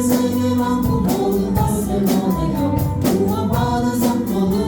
세계 만국 모든 것을 보내요 구원받은 성도들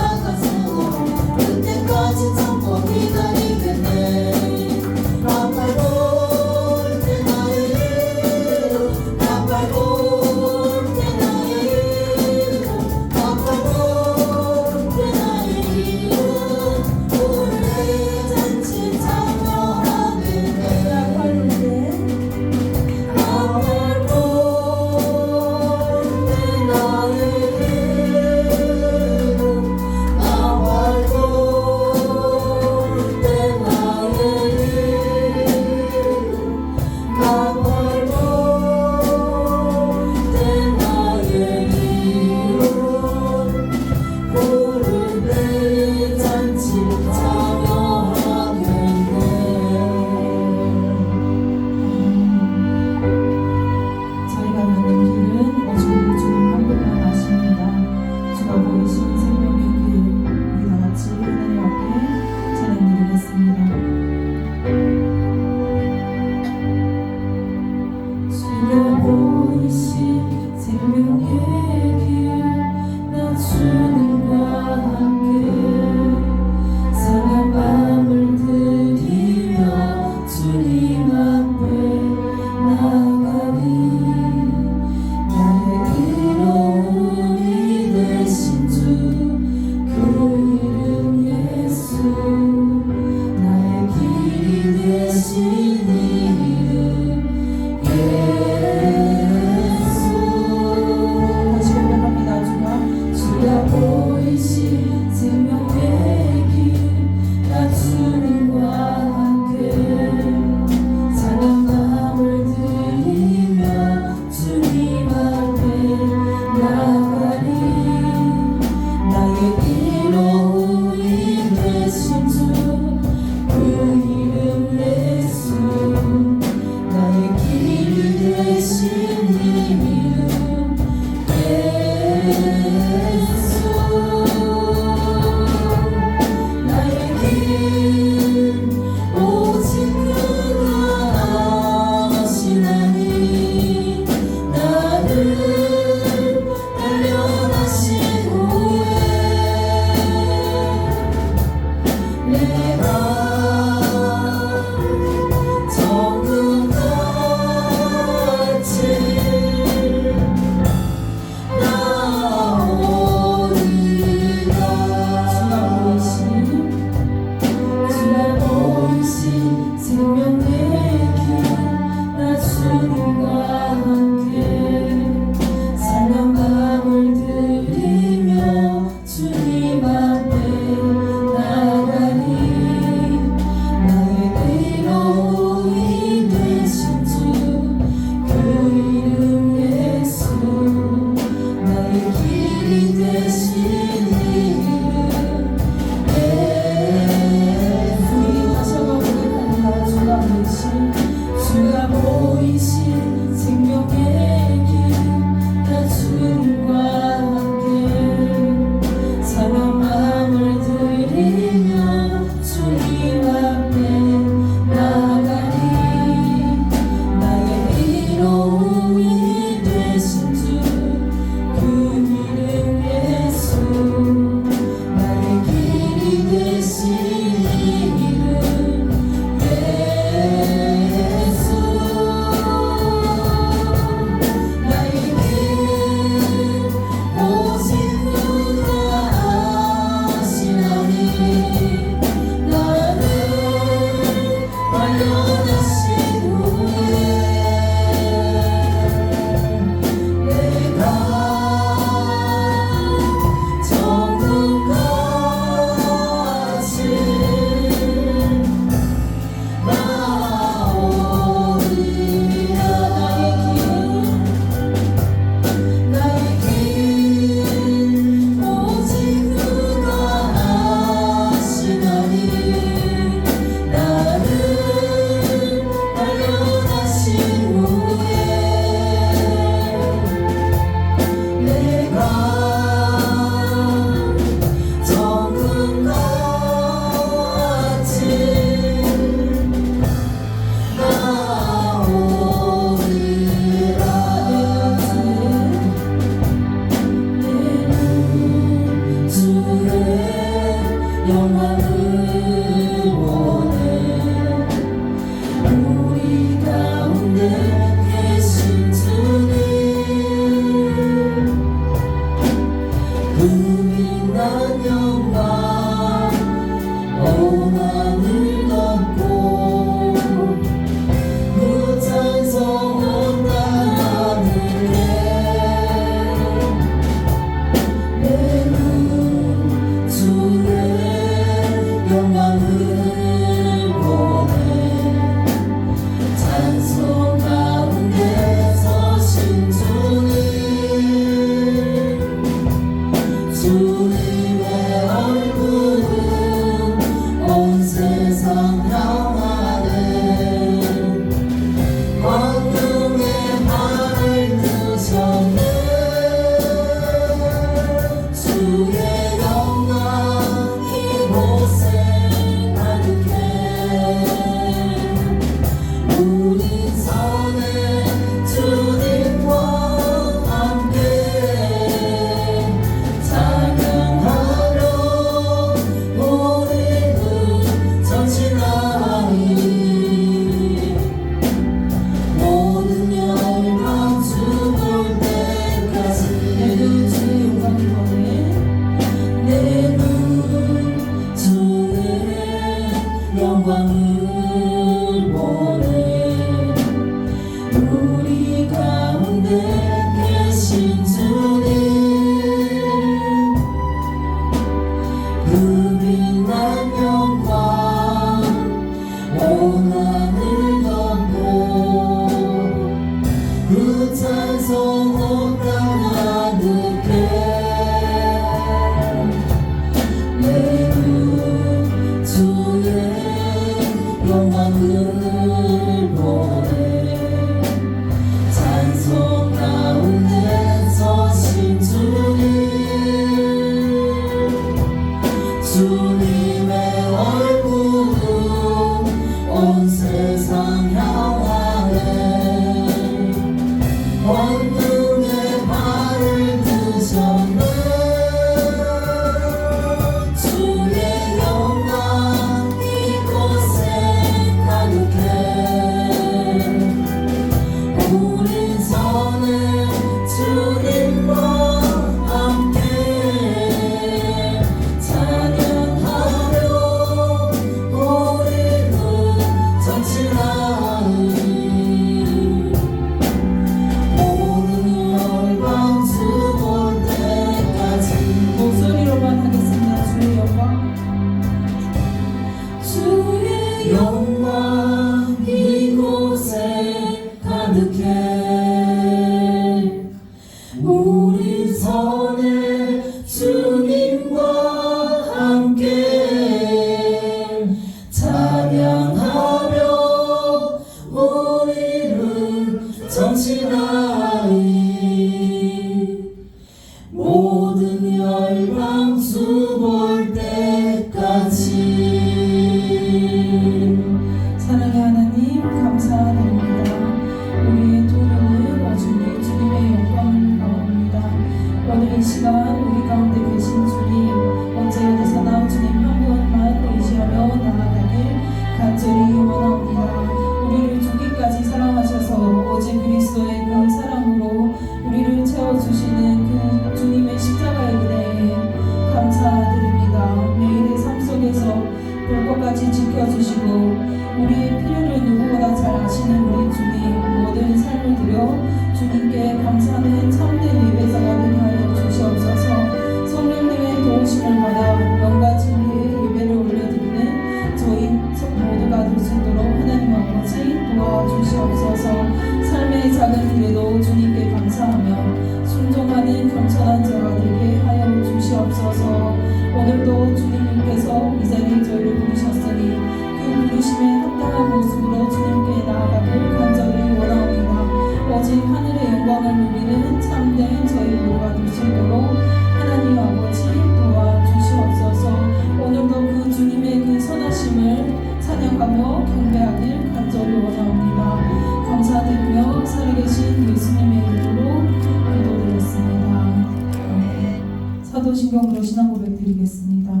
사도신경으로 신앙 고백 드리겠습니다.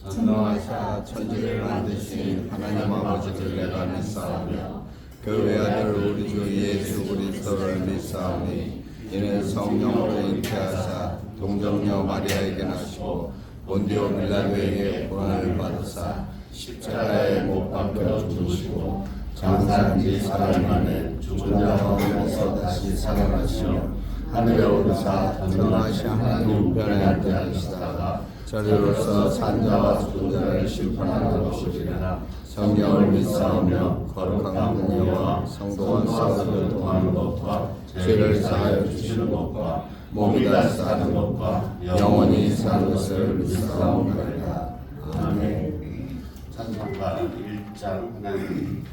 전능하신 인하사 천지를 만드신 하나님 아버지를 내가 믿사오며 그 외아들 우리 주 예수 그리스도를 믿사오니 이는 성령으로 잉태하사 동정녀 마리아에게 나시고 본디오 빌라도에게 고난을 받으사 십자가에 못 박혀 죽으시고 장사한 지 사흘 만에 죽은 자 가운데서 다시 살아나시며 하늘에 오르사 전능하신 하나님 우편에 앉으시다가 저리로서 산자와 죽은 자를 심판하러 오시리라. 성령을 믿사오며 거룩한 공예와 성도와 사도를 통하는 것과 죄를 사하여 주시는 것과 몸이 다시 사는 것과 영원히 사는 것을 믿사옵나이다. 아멘. 찬송가 1장 하나님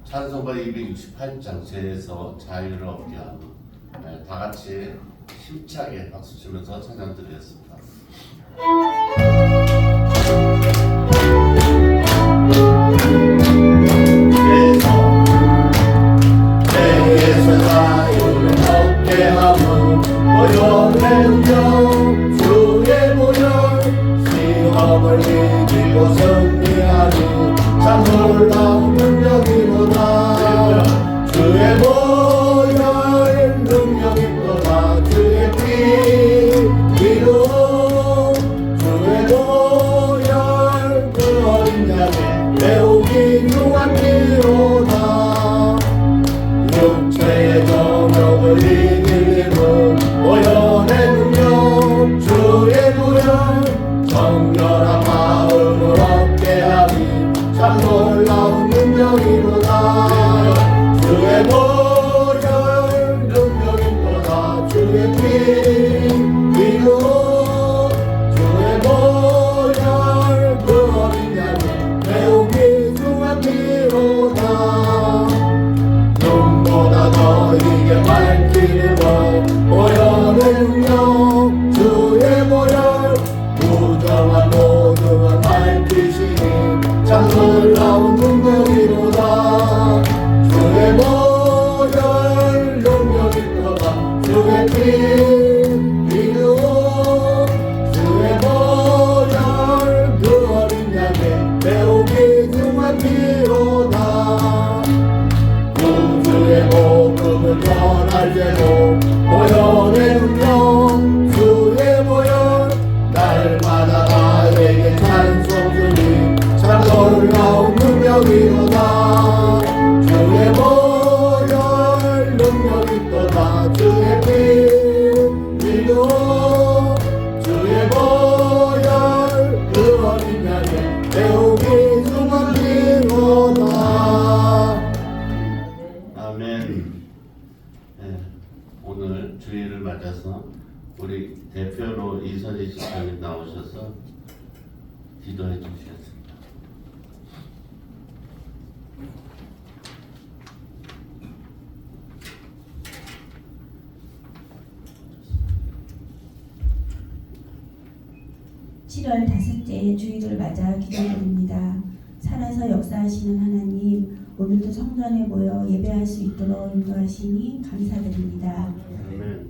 찬송가 268장 죄에서 자유를 얻게 하는 다 같이 힘차게 박수 치면서 찬양 드리겠습니다. 죄에서 자유를 얻게 하고 모욕의 능력 주의 보혈 시험을 이기고 승리하니 참 놀라운 능력이로다. 주의 보혈 능력이로다. 주의 피 위로 주의 보혈 그 어린 양의 매우 귀중한 피로다. 육체의 정욕을 이길 힘은 보혈의 능력 주의 보혈 정결한 마음을 얻게 하니 참 놀라운 능력이로다. 주의 보혈 능력이로다. 주의 피 위로 주의 보혈 그 어린 양의 매우 귀중한 피로다. 눈보다 더 이게 밝히는 것 보혈의 능력 주의 보혈 무정한 모든 밝히시니 참 놀라운 능력이로다. 주의 보혈 능력이로다. 주의 피 위로 주의 보혈 그 어린 양의 매우 귀중한 피로다. 구주의 복음을 전할 때도 보혈의 능력 주의 보혈 날마다 나에게 찬송 주니 참 놀라운 능력이로다. 주의 보혈 능력이로다. 주의 피 위로 주의 보혈 그 어린 양의 매우 귀중한 피로다. 아멘. 네, 오늘 주일을 맞아서 우리 대표로 이선희 집사님 나오셔서 기도해 주시겠습니다. 7월 5째 주일을 맞아 기도드립니다. 살아서 역사하시는 하나님, 오늘도 성전에 모여 예배할 수 있도록 인도하시니 감사드립니다.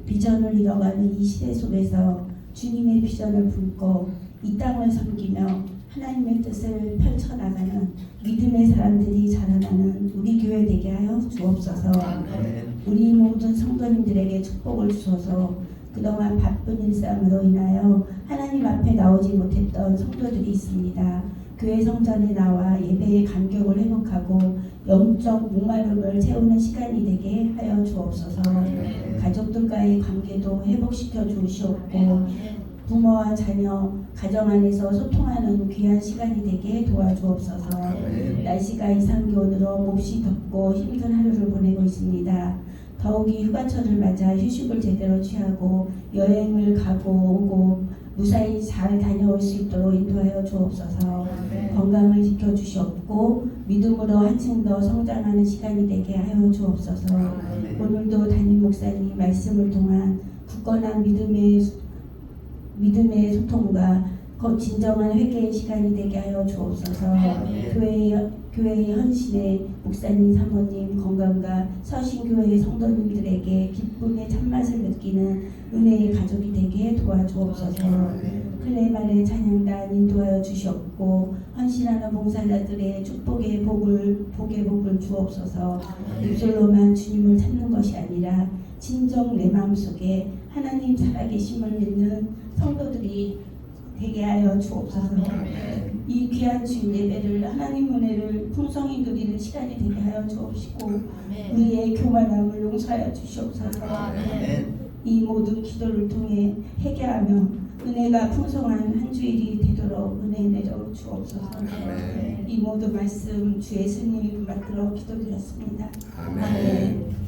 비전을 이뤄가는 이 시대 속에서 주님의 비전을 품고 이 땅을 섬기며 하나님의 뜻을 펼쳐나가는 믿음의 사람들이 자라나는 우리 교회 되게 하여 주옵소서. 우리 모든 성도님들에게 축복을 주소서. 그동안 바쁜 일상으로 인하여 하나님 앞에 나오지 못했던 성도들이 있습니다. 교회 성전에 나와 예배의 감격을 회복하고 영적 목마름을 채우는 시간이 되게 하여 주옵소서. 가족들과의 관계도 회복시켜 주시옵고 부모와 자녀, 가정 안에서 소통하는 귀한 시간이 되게 도와주옵소서. 날씨가 이상기온으로 몹시 덥고 힘든 하루를 보내고 있습니다. 더욱이 휴가철을 맞아 휴식을 제대로 취하고 여행을 가고 오고 무사히 잘 다녀올 수 있도록 인도하여 주옵소서. 건강을 지켜주시옵고 믿음으로 한층 더 성장하는 시간이 되게 하여 주옵소서. 오늘도 담임 목사님 말씀을 통한 굳건한 믿음의 소통과 진정한 회개의 시간이 되게 하여 주옵소서. 교회의 헌신의 목사님 사모님 건강과 서신교회 성도님들에게 기쁨의 참맛을 느끼는 은혜의 가족이 되게 도와주옵소서. 클레말의 찬양단 인도하여 주시옵고 헌신하는 봉사자들의 축복의 복을 주옵소서. 입술로만 주님을 찾는 것이 아니라 진정 내 마음속에 하나님 살아계심을 믿는 성도들이 되게 하여 주옵소서. 이 귀한 주일 예배를 하나님 은혜를 풍성히 누리는 시간이 되게 하여 주옵시고 우리의 교만함을 용서하여 주시옵소서. 이 모든 기도를 통해 회개하며 은혜가 풍성한 한 주일이 되도록 은혜 내려 주옵소서. 이 모든 말씀 주 예수님 이름 받들어 기도드렸습니다. 아멘.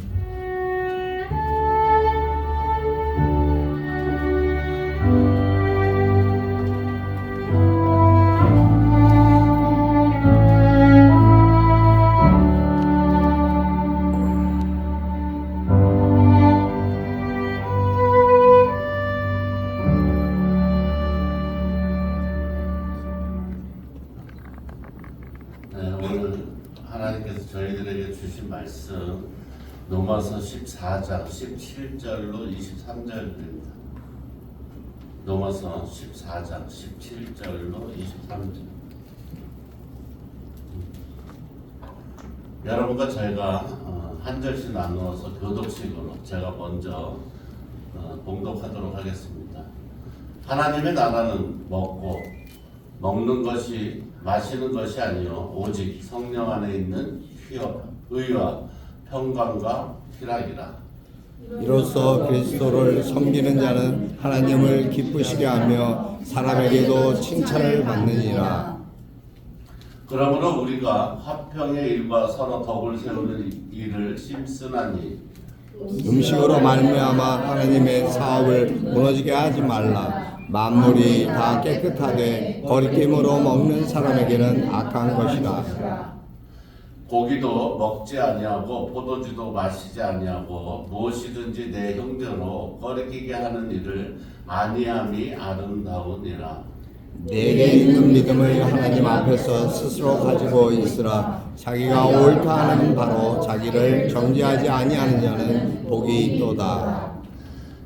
오늘 하나님께서 저희들에게 주신 말씀 로마서 14장 17절로 23절입니다. 로마서 14장 17절로 23절. 여러분과 저희가 한 절씩 나누어서 교독식으로 제가 먼저 봉독하도록 하겠습니다. 하나님의 나라는 먹는 것이 마시는 것이 아니요 오직 성령 안에 있는 의와 평강과 희락이라. 이로써 그리스도를 섬기는 자는 하나님을 기쁘시게 하며 사람에게도 칭찬을 받느니라. 그러므로 우리가 화평의 일과 서로 덕을 세우는 일을 심쓰나니 음식으로 말미암아 하나님의 사업을 무너지게 하지 말라. 만물이 다 깨끗하되 거리낌으로 먹는 사람에게는 악한 것이라. 고기도 먹지 아니하고 포도주도 마시지 아니하고 무엇이든지 내 형제로 거리끼게 하는 일을 아니함이 아름다우니라. 내게 있는 믿음을 하나님 앞에서 스스로 가지고 있으라. 자기가 옳다 하는 바로 자기를 정죄하지 아니하는 자는 복이 있도다.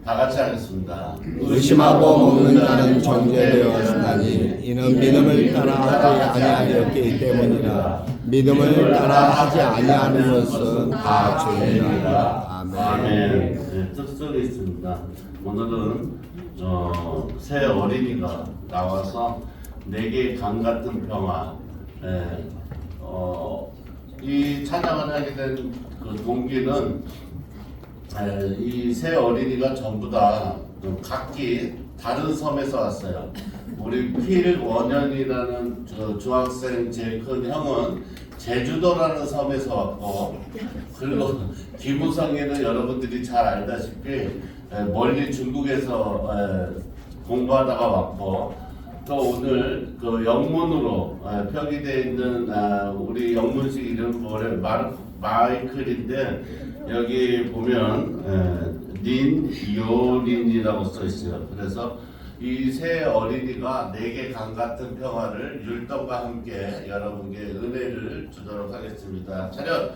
다 같이 하겠습니다. 의심하고 먹는 자는 정죄되었으나니 이는 믿음을 따라 하지 아니하였기 때문이라. 믿음을 따라 하지 아니하는 것은 다 죄니라. 아멘. 아멘. 특성이 있습니다. 오늘은 새 어린이가 나와서 내게 강 같은 평화. 이 찬양을 하게 된 그 동기는 이 새 어린이가 전부 다 각기 다른 섬에서 왔어요. 우리 필 원현이라는 중학생 제일 큰 형은 제주도라는 섬에서 왔고, 그리고 김우성이는 여러분들이 잘 알다시피 멀리 중국에서 공부하다가 왔고, 또 오늘 그 영문으로 표기되어 있는 우리 영문식 이름 마이클인데 여기 보면 요린이라고 써 있어요. 그래서 이 새 어린이가 내게 강 같은 평화를 율동과 함께 여러분께 은혜를 주도록 하겠습니다. 차렷.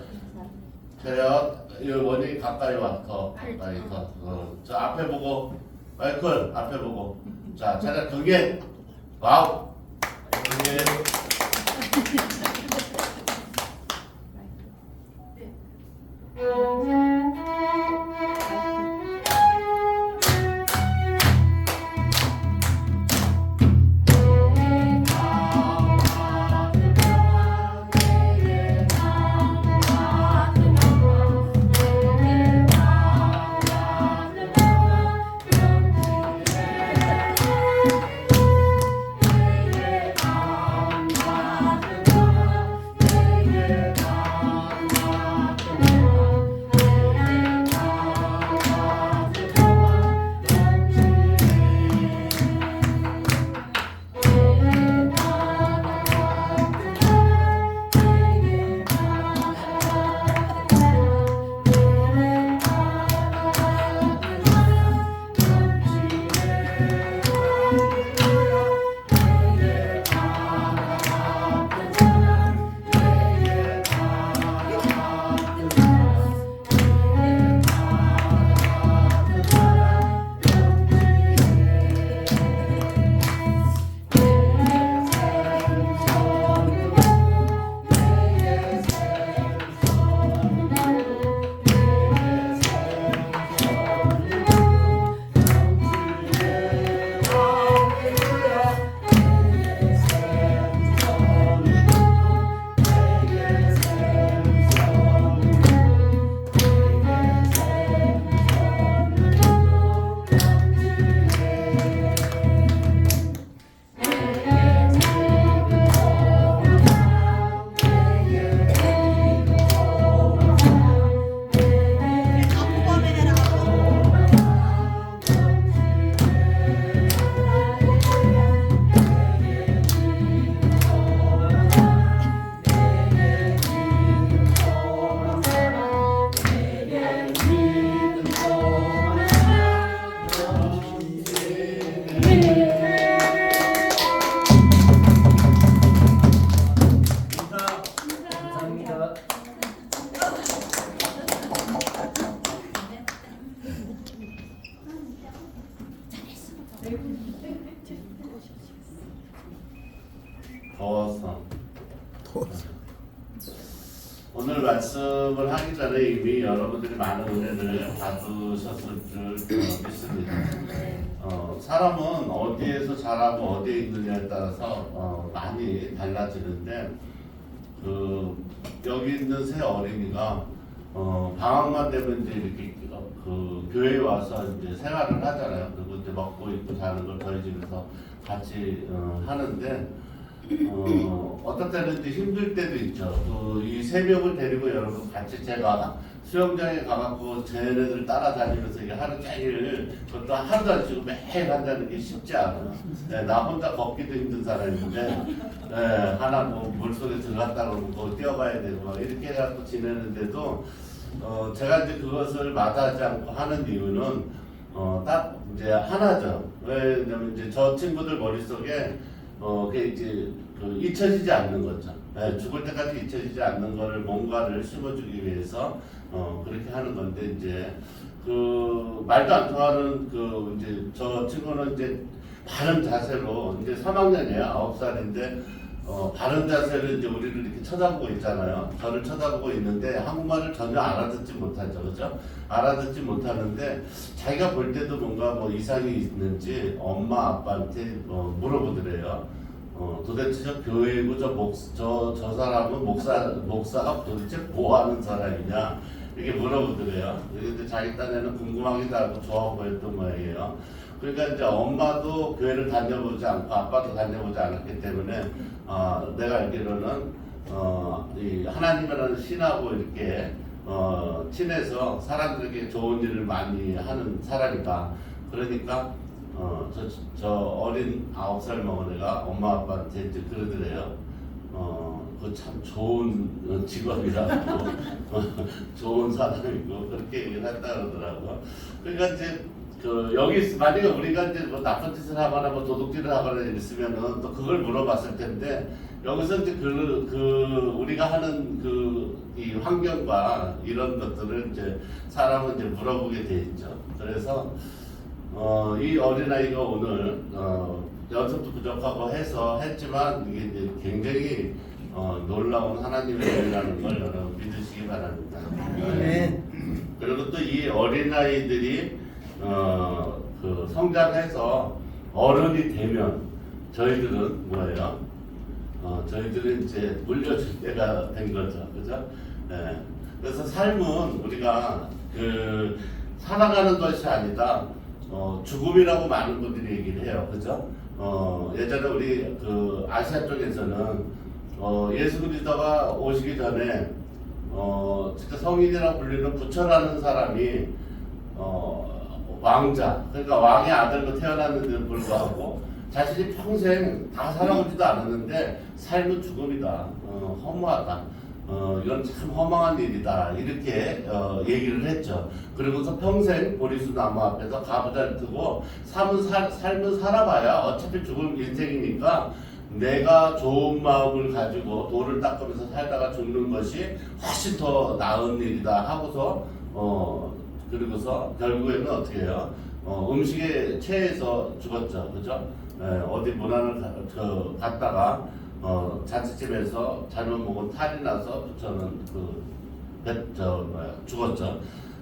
이 원이 가까이 와. 더 가까이 더. 저 앞에 보고 마이클 앞에 보고. 자 차렷 경계. 와우. 경계. 더워서. 오늘 말씀을 하기 전에 이미 여러분들이 많은 은혜를 받으셨을 줄 믿습니다. 사람은 어디에서 자라고 어디에 있느냐에 따라서 많이 달라지는데 여기 있는 새 어린이가 방학만 되면 이제 이렇게 교회에 와서 이제 생활을 하잖아요. 그리고 이제 먹고 입고 자는 걸 저희 집에서 같이 하는데 어떤 때는 이제 힘들 때도 있죠. 이 세 명을 데리고 여러분 같이 제가 수영장에 가갖고 쟤네들 따라다니면서 이게 하루 종일 그것도 하루도 안 쉬고 매일 한다는 게 쉽지 않아요. 네, 나 혼자 걷기도 힘든 사람인데 하나 뭐 물속에 들어갔다 그러고 뭐 뛰어가야 되고 막 이렇게 해갖고 지내는데도 제가 이제 그것을 마다하지 않고 하는 이유는 딱 이제 하나죠. 왜냐면 이제 저 친구들 머릿속에 그게 이제 잊혀지지 않는 거죠. 죽을 때까지 잊혀지지 않는 거를 뭔가를 심어주기 위해서 그렇게 하는 건데 이제 말도 안 통하는 이제 저 친구는 이제 바른 자세로 이제 3학년이에요. 9살인데 바른 자세로 이제 우리를 이렇게 쳐다보고 있잖아요. 저를 쳐다보고 있는데 한국말을 전혀 알아듣지 못하죠, 그죠? 알아듣지 못하는데 자기가 볼 때도 뭔가 뭐 이상이 있는지 엄마 아빠한테 물어보더래요. 도대체 저 교회고 저 사람은 목사가 도대체 뭐 하는 사람이냐 이렇게 물어보더래요. 근데 자기 딴에는 궁금하기도 하고 좋아 보였던 모양이에요. 그러니까 이제 엄마도 교회를 다녀보지 않고 아빠도 다녀보지 않았기 때문에 내가 알기로는 이 하나님이라는 신하고 이렇게 친해서 사람들에게 좋은 일을 많이 하는 사람이다. 그러니까 저 어린 9살 먹은애가 엄마 아빠한테 이제 그러더래요. 그 참 좋은 직업이라고 좋은 사람이고 그렇게 얘기를 했다 그러더라고요. 그러니까 이제 여기 만약에 우리가 이제 뭐 나쁜 짓을 하거나 뭐 도둑질을 하거나 이랬으면은 또 그걸 물어봤을 텐데 여기서 이제 우리가 하는 이 환경과 이런 것들을 이제 사람은 이제 물어보게 돼 있죠. 그래서 이 어린아이가 오늘 연습도 부족하고 해서 했지만 이게 이제 굉장히 놀라운 하나님의 일이라는 걸 여러분 믿으시기 바랍니다. 네. 그리고 또 이 어린아이들이 성장해서 어른이 되면 저희들은 뭐예요? 저희들은 이제 물려줄 때가 된 거죠, 그죠? 네. 그래서 삶은 우리가 살아가는 것이 아니다. 죽음이라고 많은 분들이 얘기를 해요, 그죠? 예전에 우리 아시아 쪽에서는 예수 그리스도가 오시기 전에 진짜 성인이라고 불리는 부처라는 사람이 왕자, 그러니까 왕의 아들로 태어났는데도 불구하고 자신이 평생 다 살아보지도 않았는데 삶은 죽음이다, 허무하다, 이건 참 허망한 일이다 이렇게 얘기를 했죠. 그리고서 평생 보리수나무 앞에서 가부좌를 뜨고 삶은 살아봐야 어차피 죽을 인생이니까 내가 좋은 마음을 가지고 돌을 닦으면서 살다가 죽는 것이 훨씬 더 나은 일이다 하고서 그리고서 결국에는 어떻게 해요? 음식에 체해서 죽었죠, 그죠? 어디 문안을 갔다가 자취집에서 잘못 먹은 탈이 나서 부처는 죽었죠.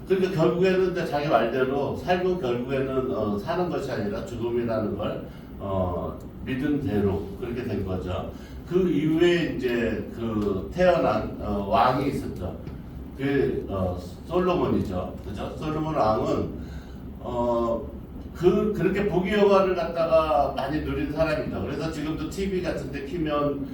그러니까 결국에는 이제 자기 말대로 삶은 결국에는 사는 것이 아니라 죽음이라는 걸 믿은 대로 그렇게 된 거죠. 그 이후에 이제 태어난 왕이 있었죠. 솔로몬이죠, 그죠? 솔로몬 왕은 그렇게 부귀영화를 갖다가 많이 누린 사람이죠. 그래서 지금도 TV 같은데 키면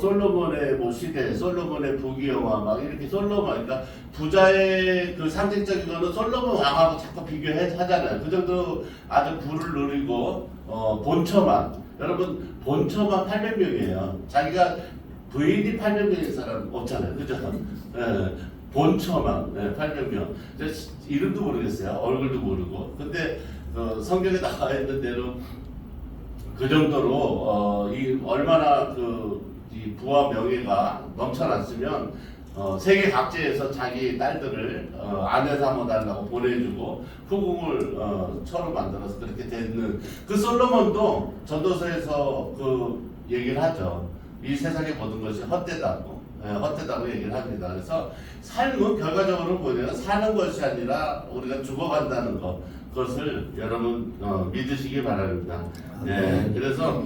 솔로몬의 뭐 시대, 솔로몬의 부귀영화 막 이렇게 그러니까 부자의 상징적인 거는 솔로몬 왕하고 자꾸 비교하잖아요. 그 정도 아주 부를 누리고 본처만, 여러분 본처만 800명이에요. 자기가 부인이 800명인 사람 없잖아요, 그죠? 네. 본처만 800명. 이름도 모르겠어요. 얼굴도 모르고. 근데 성경에 나와 있는 대로 그 정도로 얼마나 이 부와 명예가 넘쳐났으면 세계 각지에서 자기 딸들을 아내 삼아달라고 보내주고 후궁을 처로 만들어서 그렇게 되는 그 솔로몬도 전도서에서 그 얘기를 하죠. 이 세상의 모든 것이 헛되다고 헛되다고 얘기를 합니다. 그래서 삶은 결과적으로 보면 사는 것이 아니라 우리가 죽어간다는 그것을 여러분 믿으시기 바랍니다. 네, 그래서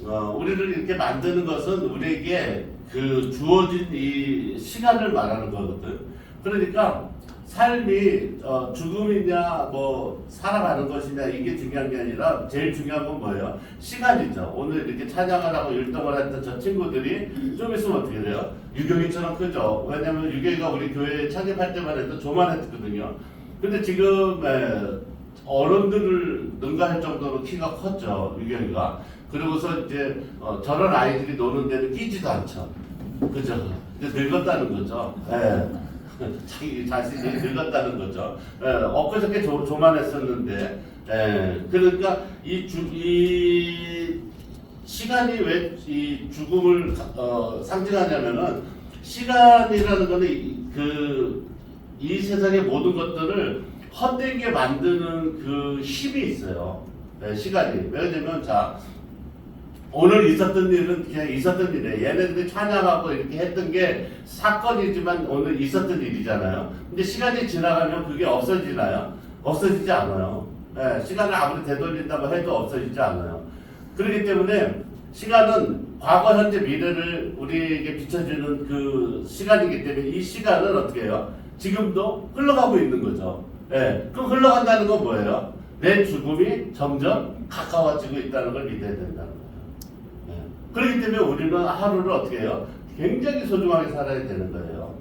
우리를 이렇게 만드는 것은 우리에게 그 주어진 이 시간을 말하는 거거든. 그러니까 삶이 죽음이냐 뭐 살아가는 것이냐 이게 중요한 게 아니라 제일 중요한 건 뭐예요? 시간이죠. 오늘 이렇게 찬양을 하고 율동을 했던 저 친구들이 좀 있으면 어떻게 돼요? 유경이처럼 크죠. 왜냐면 유경이가 우리 교회 창립할 때만 해도 조만했거든요. 근데 지금 어른들을 능가할 정도로 키가 컸죠. 유경이가. 그리고서 이제 저런 아이들이 노는 데는 끼지도 않죠. 그죠? 이제 늙었다는 거죠. 예. 자기 자신이 늙었다는 거죠. 예. 엊그저께 조만했었는데, 예. 그러니까 이 시간이 왜 이 죽음을 상징하냐면은 시간이라는 거는 이 세상의 모든 것들을 헛되게 만드는 그 힘이 있어요. 예. 시간이. 왜냐면 자. 오늘 있었던 일은 그냥 있었던 일이에요. 얘네들이 찬양하고 이렇게 했던 게 사건이지만 오늘 있었던 일이잖아요. 근데 시간이 지나가면 그게 없어지나요? 없어지지 않아요. 네, 시간을 아무리 되돌린다고 해도 없어지지 않아요. 그렇기 때문에 시간은 과거, 현재, 미래를 우리에게 비춰주는 그 시간이기 때문에 이 시간은 어떻게 해요? 지금도 흘러가고 있는 거죠. 네, 그럼 흘러간다는 건 뭐예요? 내 죽음이 점점 가까워지고 있다는 걸 믿어야 된다는 거예요. 그렇기 때문에 우리는 하루를 어떻게 해요? 굉장히 소중하게 살아야 되는 거예요.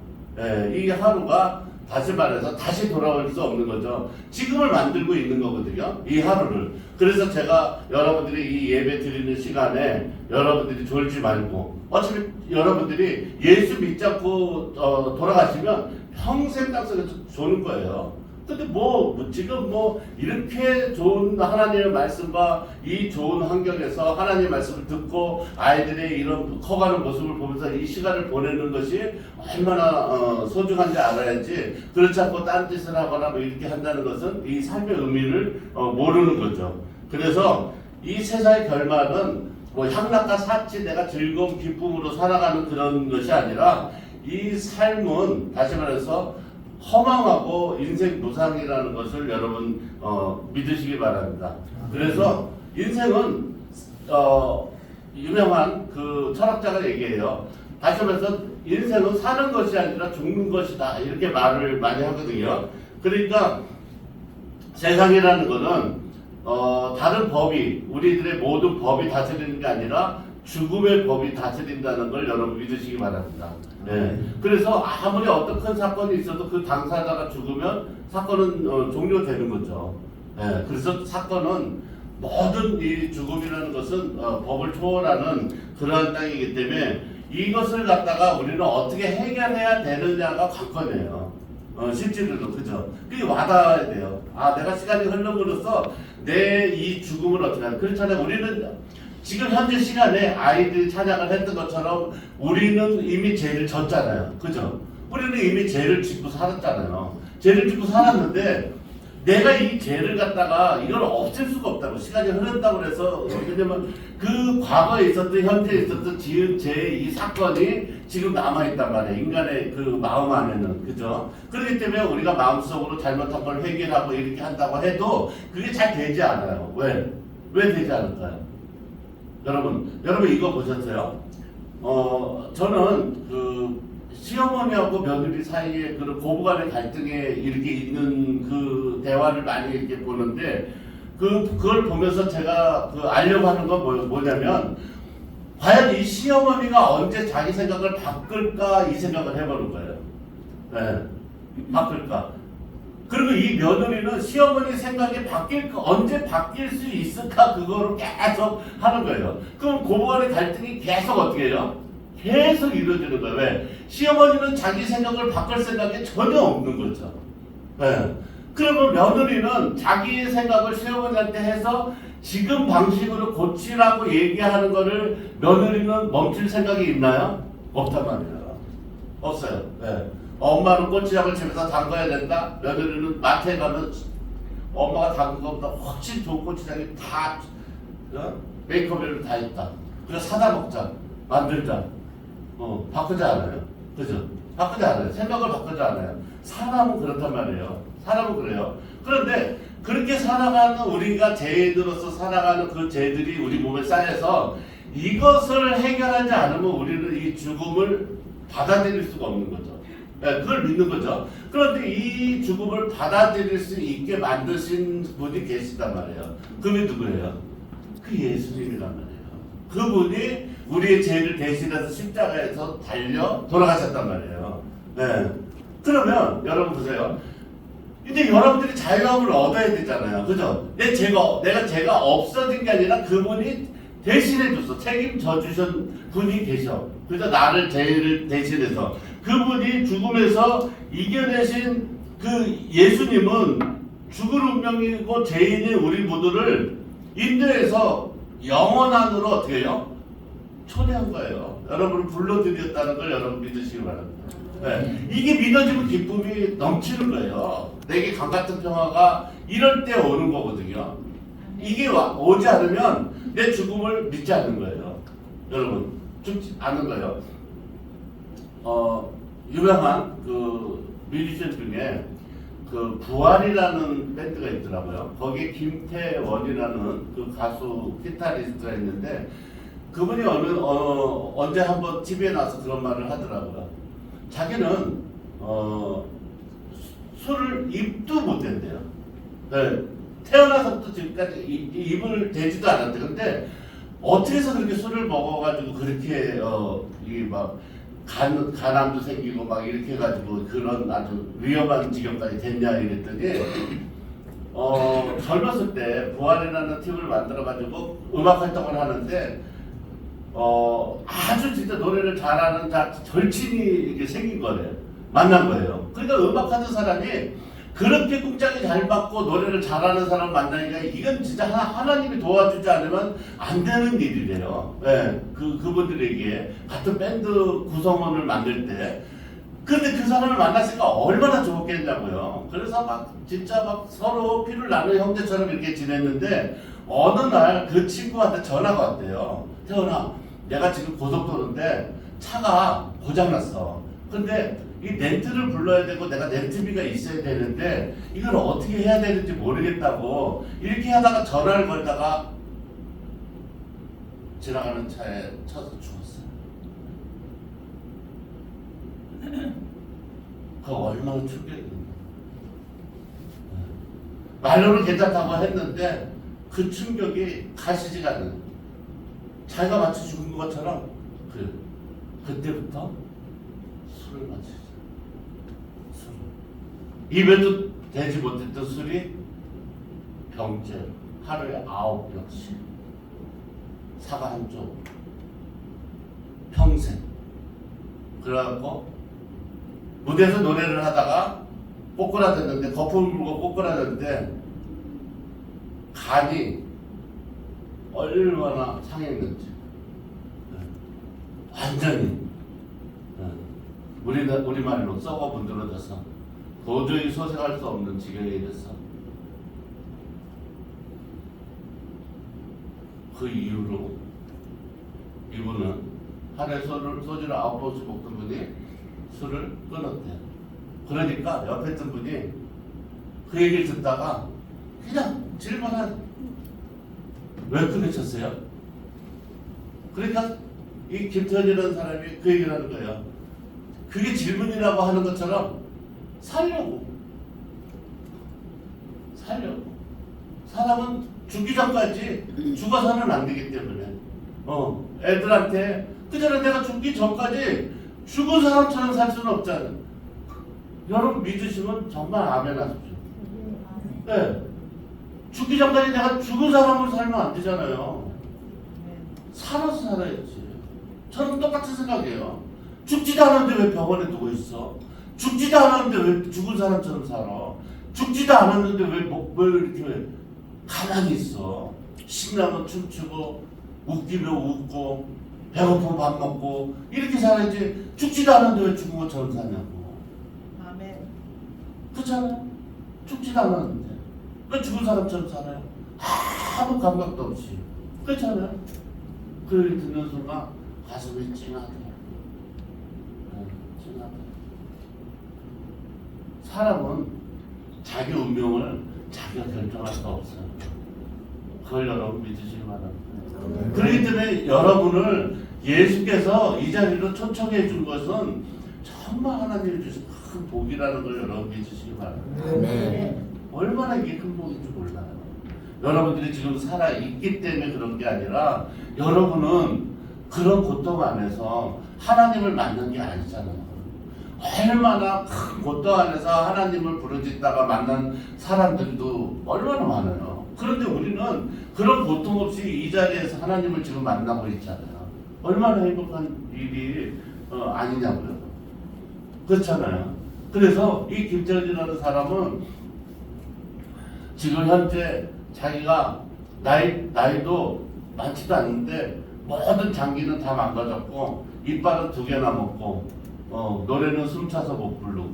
이 하루가 다시 말해서 다시 돌아올 수 없는 거죠. 지금을 만들고 있는 거거든요. 이 하루를. 그래서 제가 여러분들이 이 예배 드리는 시간에 여러분들이 졸지 말고 어차피 여러분들이 예수 믿지 않고 돌아가시면 평생 땅속에서 조는 거예요. 근데 지금 이렇게 좋은 하나님의 말씀과 이 좋은 환경에서 하나님의 말씀을 듣고 아이들의 이런 커가는 모습을 보면서 이 시간을 보내는 것이 얼마나 소중한지 알아야지. 그렇지 않고 딴 짓을 하거나 뭐 이렇게 한다는 것은 이 삶의 의미를 모르는 거죠. 그래서 이 세상의 결말은 향락과 사치 내가 즐거움 기쁨으로 살아가는 그런 것이 아니라 이 삶은 다시 말해서 허망하고 인생 무상이라는 것을 여러분 믿으시기 바랍니다. 그래서 인생은 유명한 그 철학자가 얘기해요. 다시 말해서 인생은 사는 것이 아니라 죽는 것이다 이렇게 말을 많이 하거든요. 그러니까 세상이라는 것은 다른 법이 우리들의 모든 법이 다스리는 게 아니라 죽음의 법이 다스린다는 걸 여러분 믿으시기 바랍니다. 네. 그래서 아무리 어떤 큰 사건이 있어도 그 당사자가 죽으면 사건은 종료되는 거죠. 네. 그래서 사건은 모든 이 죽음이라는 것은 법을 초월하는 그러한 땅이기 때문에 이것을 갖다가 우리는 어떻게 해결해야 되느냐가 관건이에요. 실제로도 그죠. 그게 와닿아야 돼요. 내가 시간이 흐름으로써 내 이 죽음을 어떻게 하냐. 그렇잖아요. 우리는 지금 현재 시간에 아이들이 찬양을 했던 것처럼 우리는 이미 죄를 졌잖아요. 그죠? 우리는 이미 죄를 짓고 살았잖아요. 죄를 짓고 살았는데 내가 이 죄를 갖다가 이걸 없앨 수가 없다고. 시간이 흐른다고 해서 왜냐면 그 과거에 있었던 현재에 있었던 지은 죄의 이 사건이 지금 남아있단 말이에요. 인간의 그 마음 안에는. 그죠? 그렇기 때문에 우리가 마음속으로 잘못한 걸 회개하고 이렇게 한다고 해도 그게 잘 되지 않아요. 왜? 왜 되지 않을까요? 여러분 이거 보셨어요? 저는 그 시어머니하고 며느리 사이에 그런 고부간의 갈등에 이렇게 있는 그 대화를 많이 이렇게 보는데 그걸 보면서 제가 알려고 하는 건 뭐냐면 과연 이 시어머니가 언제 자기 생각을 바꿀까 이 생각을 해보는 거예요. 네, 바꿀까? 그리고 이 며느리는 시어머니 생각이 언제 바뀔 수 있을까 그거를 계속 하는 거예요. 그럼 고부간의 갈등이 계속 어떻게 해요? 계속 이루어지는 거예요. 왜? 시어머니는 자기 생각을 바꿀 생각이 전혀 없는 거죠. 네. 그러면 며느리는 자기의 생각을 시어머니한테 해서 지금 방식으로 고치라고 얘기하는 거를 며느리는 멈출 생각이 있나요? 없단 말이에요. 없어요. 네. 엄마는 고추장을 집에서 담가야 된다. 며느리는 마트에 가면 엄마가 담근 것보다 훨씬 좋은 고추장이 다 메이크업에는 다 있다. 그래서 사다 먹자, 만들자. 바꾸지 않아요. 그죠? 바꾸지 않아요. 생각을 바꾸지 않아요. 사람은 그렇단 말이에요. 사람은 그래요. 그런데 그렇게 살아가는 우리가 죄인으로서 살아가는 그 죄들이 우리 몸에 쌓여서 이것을 해결하지 않으면 우리는 이 죽음을 받아들일 수가 없는 거죠. 네, 그걸 믿는 거죠. 그런데 이 죽음을 받아들일 수 있게 만드신 분이 계시단 말이에요. 그분이 누구예요? 그 예수님이란 말이에요. 그분이 우리의 죄를 대신해서 십자가에서 달려 돌아가셨단 말이에요. 네. 그러면 여러분 보세요. 이제 여러분들이 자유함을 얻어야 되잖아요. 그죠? 내가 죄가 없어진 게 아니라 그분이 대신해 줬어. 책임져 주신 분이 계셔. 그래서 나를 죄를 대신해서 그분이 죽음에서 이겨내신 그 예수님은 죽을 운명이고 죄인인 우리 모두를 인도해서 영원한으로 어떻게 해요? 초대한 거예요. 여러분을 불러들였다는 걸 여러분 믿으시기 바랍니다. 네. 이게 믿어지면 기쁨이 넘치는 거예요. 내게 강같은 평화가 이럴 때 오는 거거든요. 이게 오지 않으면 내 죽음을 믿지 않는 거예요. 여러분 죽지 않는 거예요. 유명한 그 뮤지션 중에 그 부활이라는 밴드가 있더라고요. 거기에 김태원이라는 그 가수 기타리스트가 있는데 그분이 언제 한번 TV에 나와서 그런 말을 하더라고요. 자기는 술을 입도 못 된대요. 네. 태어나서부터 지금까지 입을 대지도 않았대. 근데 어떻게 해서 그렇게 술을 먹어가지고 그렇게 간암도 생기고 막 이렇게 해가지고 그런 아주 위험한 지경까지 됐냐 이랬더니 젊었을 때 부활이라는 팀을 만들어가지고 음악 활동을 하는데 아주 진짜 노래를 잘하는 절친이 이렇게 생긴 거래요. 만난 거예요. 그러니까 음악하는 사람이 그렇게 꿍짝이 잘 맞고 노래를 잘하는 사람 만나니까 이건 진짜 하나님이 도와주지 않으면 안 되는 일이래요. 네, 그분들에게 같은 밴드 구성원을 만들 때. 근데 그 사람을 만났으니까 얼마나 좋겠냐고요. 그래서 막 진짜 막 서로 피를 나누는 형제처럼 이렇게 지냈는데 어느 날 그 친구한테 전화가 왔대요. 태원아, 내가 지금 고속도로인데 차가 고장났어. 근데 이 렌트를 불러야 되고 내가 렌트비가 있어야 되는데 이걸 어떻게 해야 되는지 모르겠다고 이렇게 하다가 전화를 걸다가 지나가는 차에 쳐서 죽었어요. 그 얼마나 충격이었나. 말로는 괜찮다고 했는데 그 충격이 가시지가 않는. 자기가 마치 죽은 것처럼 그때부터 술을 마시죠. 입에도 대지 못했던 술이 병째 하루에 9병씩 사과 한 쪽 평생. 그래갖고 무대에서 노래를 하다가 꼬꾸라졌는데 거품을 불고 꼬꾸라졌는데 간이 얼마나 상했는지 완전히 우리말로 썩어 문드러져서 도저히 소생할 수 없는 지경에 이르렀어. 그 이후로 이분은 하루에 소주를 9번씩 먹던 분이 술을 끊었대요. 그러니까 옆에 있던 분이 그 얘기를 듣다가 그냥 질문한 왜 끊으셨어요? 그러니까 이 김태현이라는 사람이 그 얘기를 하는 거예요. 그게 질문이라고 하는 것처럼 살려고. 사람은 죽기 전까지 죽어서는 안 되기 때문에 애들한테 그전에 내가 죽기 전까지 죽은 사람처럼 살 수는 없잖아요. 여러분 믿으시면 정말 아멘 하십시오. 네. 죽기 전까지 내가 죽은 사람으로 살면 안 되잖아요. 살아서 살아야지. 저는 똑같은 생각이에요. 죽지도 않았는데 왜 병원에 누워 있어? 죽지도 않았는데 왜 죽은 사람처럼 살아? 죽지도 않았는데 왜 이렇게 가만히 있어? 신나면 춤추고 웃기면 웃고 배고프면 밥 먹고 이렇게 살아야지. 죽지도 않았는데 왜 죽은 것처럼 사냐고. 아멘. 그렇잖아요. 죽지도 않았는데 왜 죽은 사람처럼 살아요? 아무 감각도 없이. 그렇잖아요. 그 얘기 듣는 순간 가슴이 찡하더라고요. 찡하더라고요. 사람은 자기 운명을 자기가 결정할 수 없어요. 그걸 여러분 믿으시기 바랍니다. 그렇기 때문에 여러분을 예수께서 이 자리로 초청해 준 것은 정말 하나님이 주신 큰 복이라는 걸 여러분 믿으시기 바랍니다. 아멘. 얼마나 이게 큰 복인지 몰라요. 여러분들이 지금 살아있기 때문에 그런 게 아니라 여러분은 그런 고통 안에서 하나님을 만난 게 아니잖아요. 얼마나 큰 고통 안에서 하나님을 부르짖다가 만난 사람들도 얼마나 많아요. 그런데 우리는 그런 고통 없이 이 자리에서 하나님을 지금 만나고 있잖아요. 얼마나 행복한 일이 아니냐고요. 그렇잖아요. 그래서 이 김정진이라는 사람은 지금 현재 자기가 나이도 많지도 않은데 모든 장기는 다 망가졌고 이빨은 2개나 먹고 노래는 숨차서 못 부르고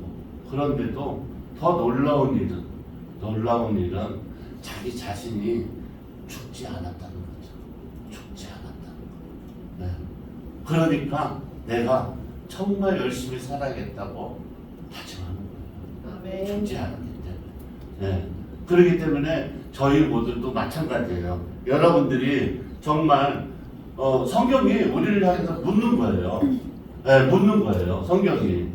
그런데도 더 놀라운 일은 자기 자신이 죽지 않았다는 거죠. 죽지 않았다는 거. 네. 그러니까 내가 정말 열심히 살아야겠다고 다짐하는 거예요. 아멘. 죽지 않았기 때문에. 네. 그렇기 때문에 저희 모두도 마찬가지예요. 여러분들이 정말 성경이 우리를 향해서 묻는 거예요. 네, 묻는 거예요. 성경이.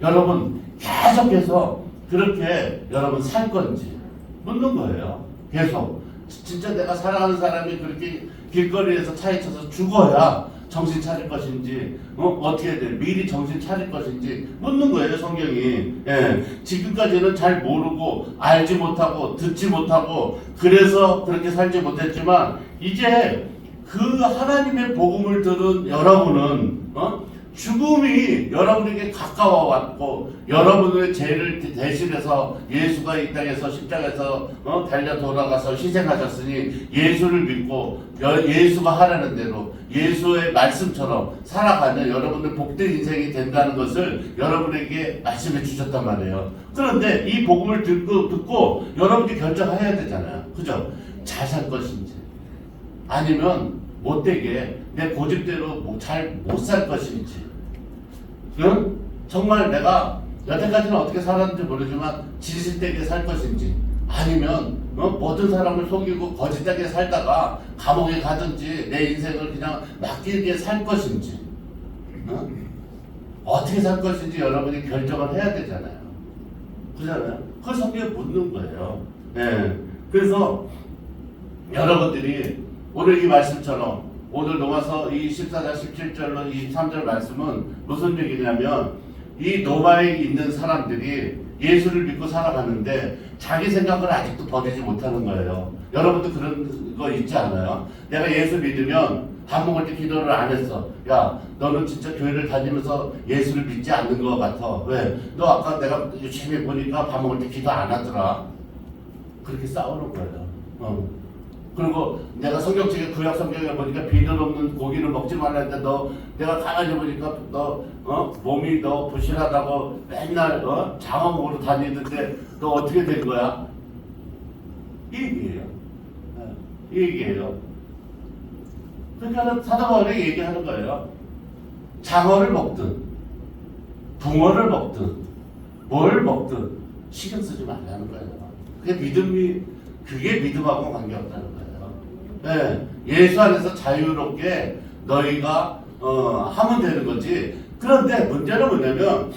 여러분 계속해서 그렇게 여러분 살 건지 묻는 거예요. 계속. 진짜 내가 사랑하는 사람이 그렇게 길거리에서 차에 쳐서 죽어야 정신 차릴 것인지 어떻게 돼? 미리 정신 차릴 것인지 묻는 거예요. 성경이. 예. 지금까지는 잘 모르고 알지 못하고 듣지 못하고 그래서 그렇게 살지 못했지만 이제 그 하나님의 복음을 들은 여러분은 죽음이 여러분에게 가까워 왔고 여러분의 죄를 대신해서 예수가 이 땅에서 십자가에서 달려 돌아가서 희생하셨으니 예수를 믿고 예수가 하라는 대로 예수의 말씀처럼 살아가는 여러분의 복된 인생이 된다는 것을 여러분에게 말씀해 주셨단 말이에요. 그런데 이 복음을 듣고 여러분이 결정해야 되잖아요. 그죠? 잘 살 것인지 아니면 못되게 내 고집대로 잘 못 살 것인지 정말 내가 여태까지는 어떻게 살았는지 모르지만 진실되게 살 것인지 아니면 모든 사람을 속이고 거짓되게 살다가 감옥에 가든지 내 인생을 그냥 맡기게 살 것인지 어떻게 살 것인지 여러분이 결정을 해야 되잖아요. 그렇잖아요. 그걸 성경에 묻는 거예요. 네. 그래서 여러분들이 오늘 이 말씀처럼 오늘 로마서 이 14장 17절로 23절 말씀은 무슨 얘기냐면 이 로마에 있는 사람들이 예수를 믿고 살아가는데 자기 생각을 아직도 버리지 못하는 거예요. 여러분도 그런 거 있지 않아요? 내가 예수 믿으면 밥 먹을 때 기도를 안 했어. 야, 너는 진짜 교회를 다니면서 예수를 믿지 않는 것 같아. 왜? 너 아까 내가 열심히 보니까 밥 먹을 때 기도 안 하더라. 그렇게 싸우는 거예요. 그리고 내가 성경책에 구약 성경에 보니까 비늘 없는 고기를 먹지 말라 했는데 내가 가만히 보니까 몸이 너 부실하다고 맨날 장어먹으러 다니는데 너 어떻게 된 거야? 이 얘기예요. 이 얘기예요. 그러니까 사도 바울이 얘기하는 거예요. 장어를 먹든 붕어를 먹든 뭘 먹든 신경 쓰지 말라는 거예요. 그게 믿음하고 관계없다는 거예요. 네, 예수 안에서 자유롭게 너희가 하면 되는 거지. 그런데 문제는 뭐냐면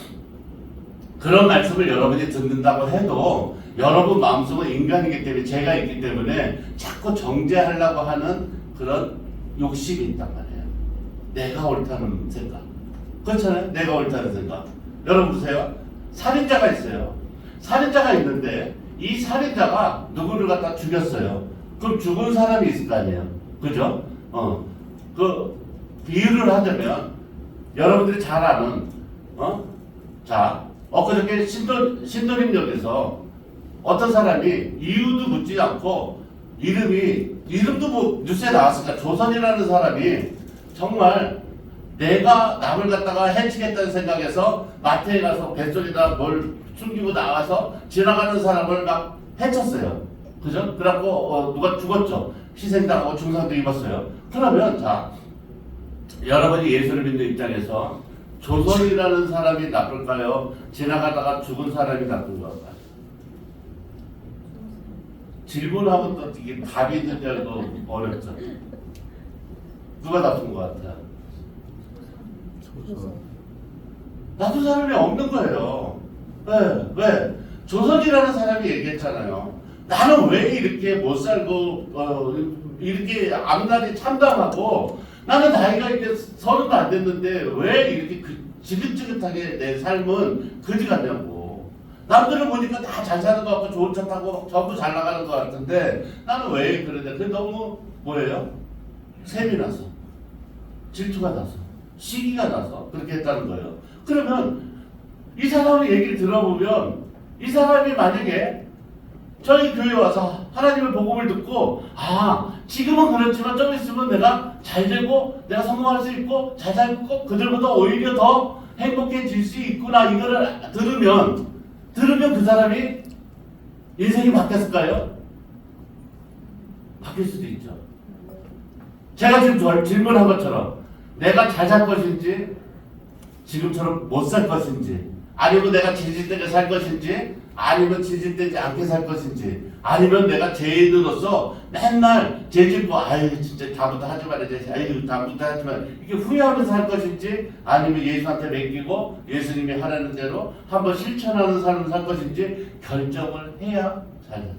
그런 말씀을 여러분이 듣는다고 해도 여러분 마음속은 인간이기 때문에 죄가 있기 때문에 자꾸 정죄하려고 하는 그런 욕심이 있단 말이에요. 내가 옳다는 생각. 그렇잖아요. 내가 옳다는 생각. 여러분 보세요. 살인자가 있어요. 살인자가 있는데 이 살인자가 누구를 갖다 죽였어요. 그럼 죽은 사람이 있을 거 아니에요. 그죠? 그 비유를 하자면 여러분들이 잘 아는 엊그저께 신도림역에서 어떤 사람이 이유도 묻지 않고 이름도 뭐 뉴스에 나왔으니까 조선이라는 사람이 정말 내가 남을 갖다가 해치겠다는 생각에서 마트에 가서 뱃속에다 뭘 숨기고 나와서 지나가는 사람을 막 해쳤어요. 그죠? 그래갖고 누가 죽었죠. 희생당하고 중상도 입었어요. 그러면 자, 여러분이 예수를 믿는 입장에서 조선이라는 사람이 나쁠까요? 지나가다가 죽은 사람이 나쁜 걸까요? 질문하면 또 이게 답이 있는 줄 알고 어렵죠. 누가 나쁜 것 같아요? 나쁜 사람이 없는 거예요. 왜? 조선이라는 사람이 얘기했잖아요. 나는 왜 이렇게 못 살고 이렇게 앞날이 참담하고 나는 나이가 이제 30도 안 됐는데 왜 이렇게 지긋지긋하게 내 삶은 그지 같냐고. 남들을 보니까 다 잘 사는 것 같고 좋은 차 타고 전부 잘 나가는 것 같은데 나는 왜 그러냐. 그게 너무 뭐예요? 셈이 나서 질투가 나서 시기가 나서 그렇게 했다는 거예요. 그러면 이 사람의 얘기를 들어보면 이 사람이 만약에 저희 교회에 와서 하나님의 복음을 듣고 지금은 그렇지만 좀 있으면 내가 잘 되고 내가 성공할 수 있고 잘 살고 그들보다 오히려 더 행복해질 수 있구나 이거를 들으면 그 사람이 인생이 바뀌었을까요? 바뀔 수도 있죠. 제가 지금 질문한 것처럼 내가 잘 살 것인지 지금처럼 못 살 것인지 아니면 내가 지질되게 살 것인지 아니면 지질되지 않게 살 것인지 아니면 내가 죄인으로서 맨날 죄짓고 진짜 다음부터 하지 말아야지 다음부터 하지 말아야 이게 후회하면서 살 것인지 아니면 예수한테 맡기고 예수님이 하라는 대로 한번 실천하는 삶을 살 것인지 결정을 해야 잘 살죠.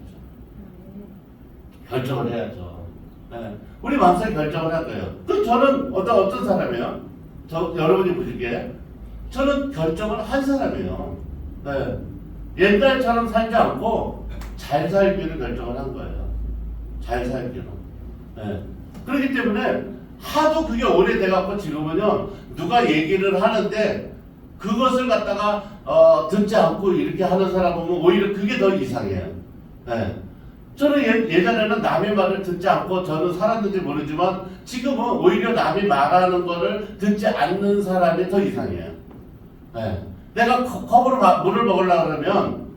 결정을 해야죠. 네. 우리 마음속에 결정을 할 거예요. 그 저는 어떤 사람이에요? 여러분이 보시기에 저는 결정을 한 사람이에요. 네. 옛날처럼 살지 않고 잘 살기를 결정을 한 거예요. 잘 살기로. 네. 그렇기 때문에 하도 그게 오래돼갖고 지금은요 누가 얘기를 하는데 그것을 갖다가 듣지 않고 이렇게 하는 사람 보면 오히려 그게 더 이상해요. 네. 저는 예전에는 남의 말을 듣지 않고 저는 살았는지 모르지만 지금은 오히려 남이 말하는 거를 듣지 않는 사람이 더 이상해요. 네. 내가 컵으로 물을 먹으려고 그러면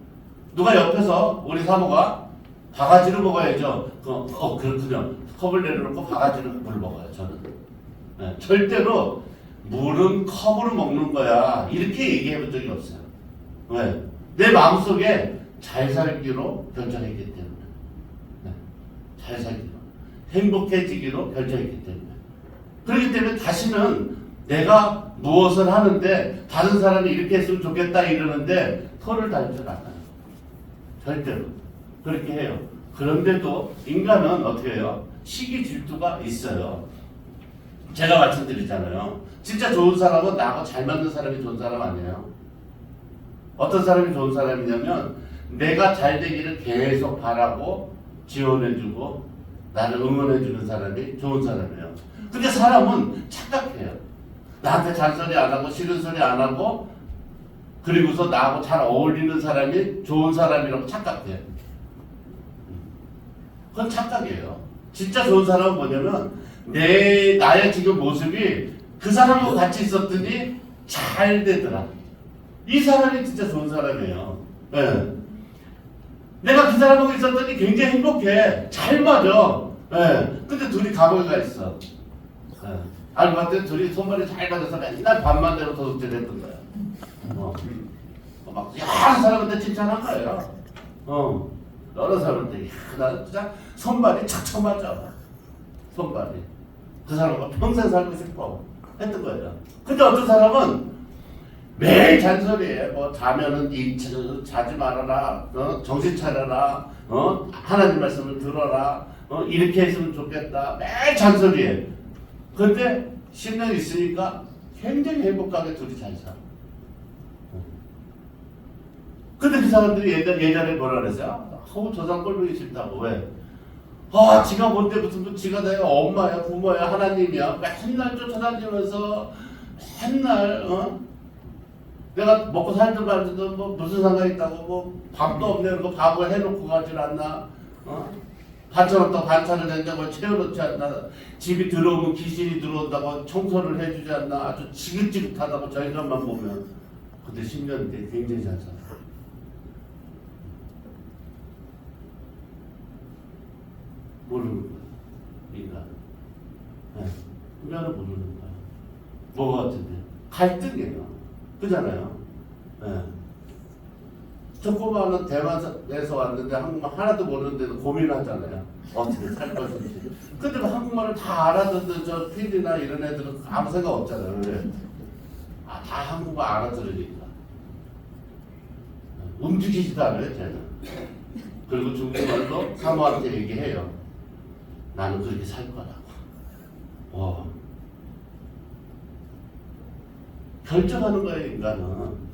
누가 옆에서 우리 사모가 바가지로 먹어야죠. 그렇군요. 컵을 내려놓고 바가지로 물 먹어요. 저는. 네. 절대로 물은 컵으로 먹는 거야. 이렇게 얘기해 본 적이 없어요. 왜? 내 마음속에 잘 살기로 결정했기 때문에. 네. 잘 살기로. 행복해지기로 결정했기 때문에. 그렇기 때문에 다시는 내가 무엇을 하는데 다른 사람이 이렇게 했으면 좋겠다 이러는데 털을 달 줄 알아요. 절대로. 그렇게 해요. 그런데도 인간은 어떻게 해요? 시기 질투가 있어요. 제가 말씀드리잖아요. 진짜 좋은 사람은 나하고 잘 맞는 사람이 좋은 사람 아니에요. 어떤 사람이 좋은 사람이냐면 내가 잘 되기를 계속 바라고 지원해주고 나를 응원해주는 사람이 좋은 사람이에요. 근데 사람은 착각해요. 나한테 잔소리 안 하고 싫은 소리 안 하고 그리고서 나하고 잘 어울리는 사람이 좋은 사람이라고 착각해요. 그건 착각이에요. 진짜 좋은 사람은 뭐냐면 나의 지금 모습이 그 사람하고 같이 있었더니 잘 되더라. 이 사람이 진짜 좋은 사람이에요. 네. 내가 그 사람하고 있었더니 굉장히 행복해. 잘 맞아. 네. 근데 둘이 감옥에 가 있어. 네. 알고 봤더니 둘이 손발이 잘 맞아서 맨날 밤만 되면 도둑질했던 거야. 막 여러 사람한테 칭찬한 거예요. 여러 사람한테 나는 진짜 손발이 척척 맞아. 손발이. 그 사람과 평생 살고 싶어 했던 거예요. 근데 어떤 사람은 매일 잔소리해. 뭐 자면은 자지 말아라. 정신 차려라. 하나님 말씀을 들어라. 이렇게 했으면 좋겠다. 매일 잔소리해. 근데 10년 있으니까 굉장히 행복하게 둘이 잘 살아. 근데 그 사람들이 예전에 뭐라 그랬어요? 저 사람 꼴보기 싫다고. 왜? 지가 뭔데 무슨 지가 내가 엄마야 부모야 하나님이야 맨날 쫓아다니면서 맨날 내가 먹고 살든 말든 뭐 무슨 상관이 있다고 뭐 밥도 없네 그러고 밥을 해놓고 가질 않나 반찬 없다고 반찬을 냉장고에 채워놓지 않나, 집이 들어오면 귀신이 들어온다고 청소를 해주지 않나, 아주 지긋지긋하다고 저 인간만 보면. 근데 10년 뒤에 굉장히 잘 살아. 모르는 거야, 인간. 네. 인간은 모르는 거야. 뭐가 같은데? 갈등이에요. 그잖아요. 네. 저 꼬마는 대만에서 왔는데 한국말 하나도 모르는데도 고민하잖아요. 어떻게 살 것인지. 근데 한국말을 다 알아듣는 저 PD나 이런 애들은 아무 생각 없잖아요. 왜? 다 한국말 알아들으니까. 움직이지도 않아요, 쟤는. 그리고 중국말로 사모한테 얘기해요. 나는 그렇게 살 거라고. 결정하는 거예요, 인간은.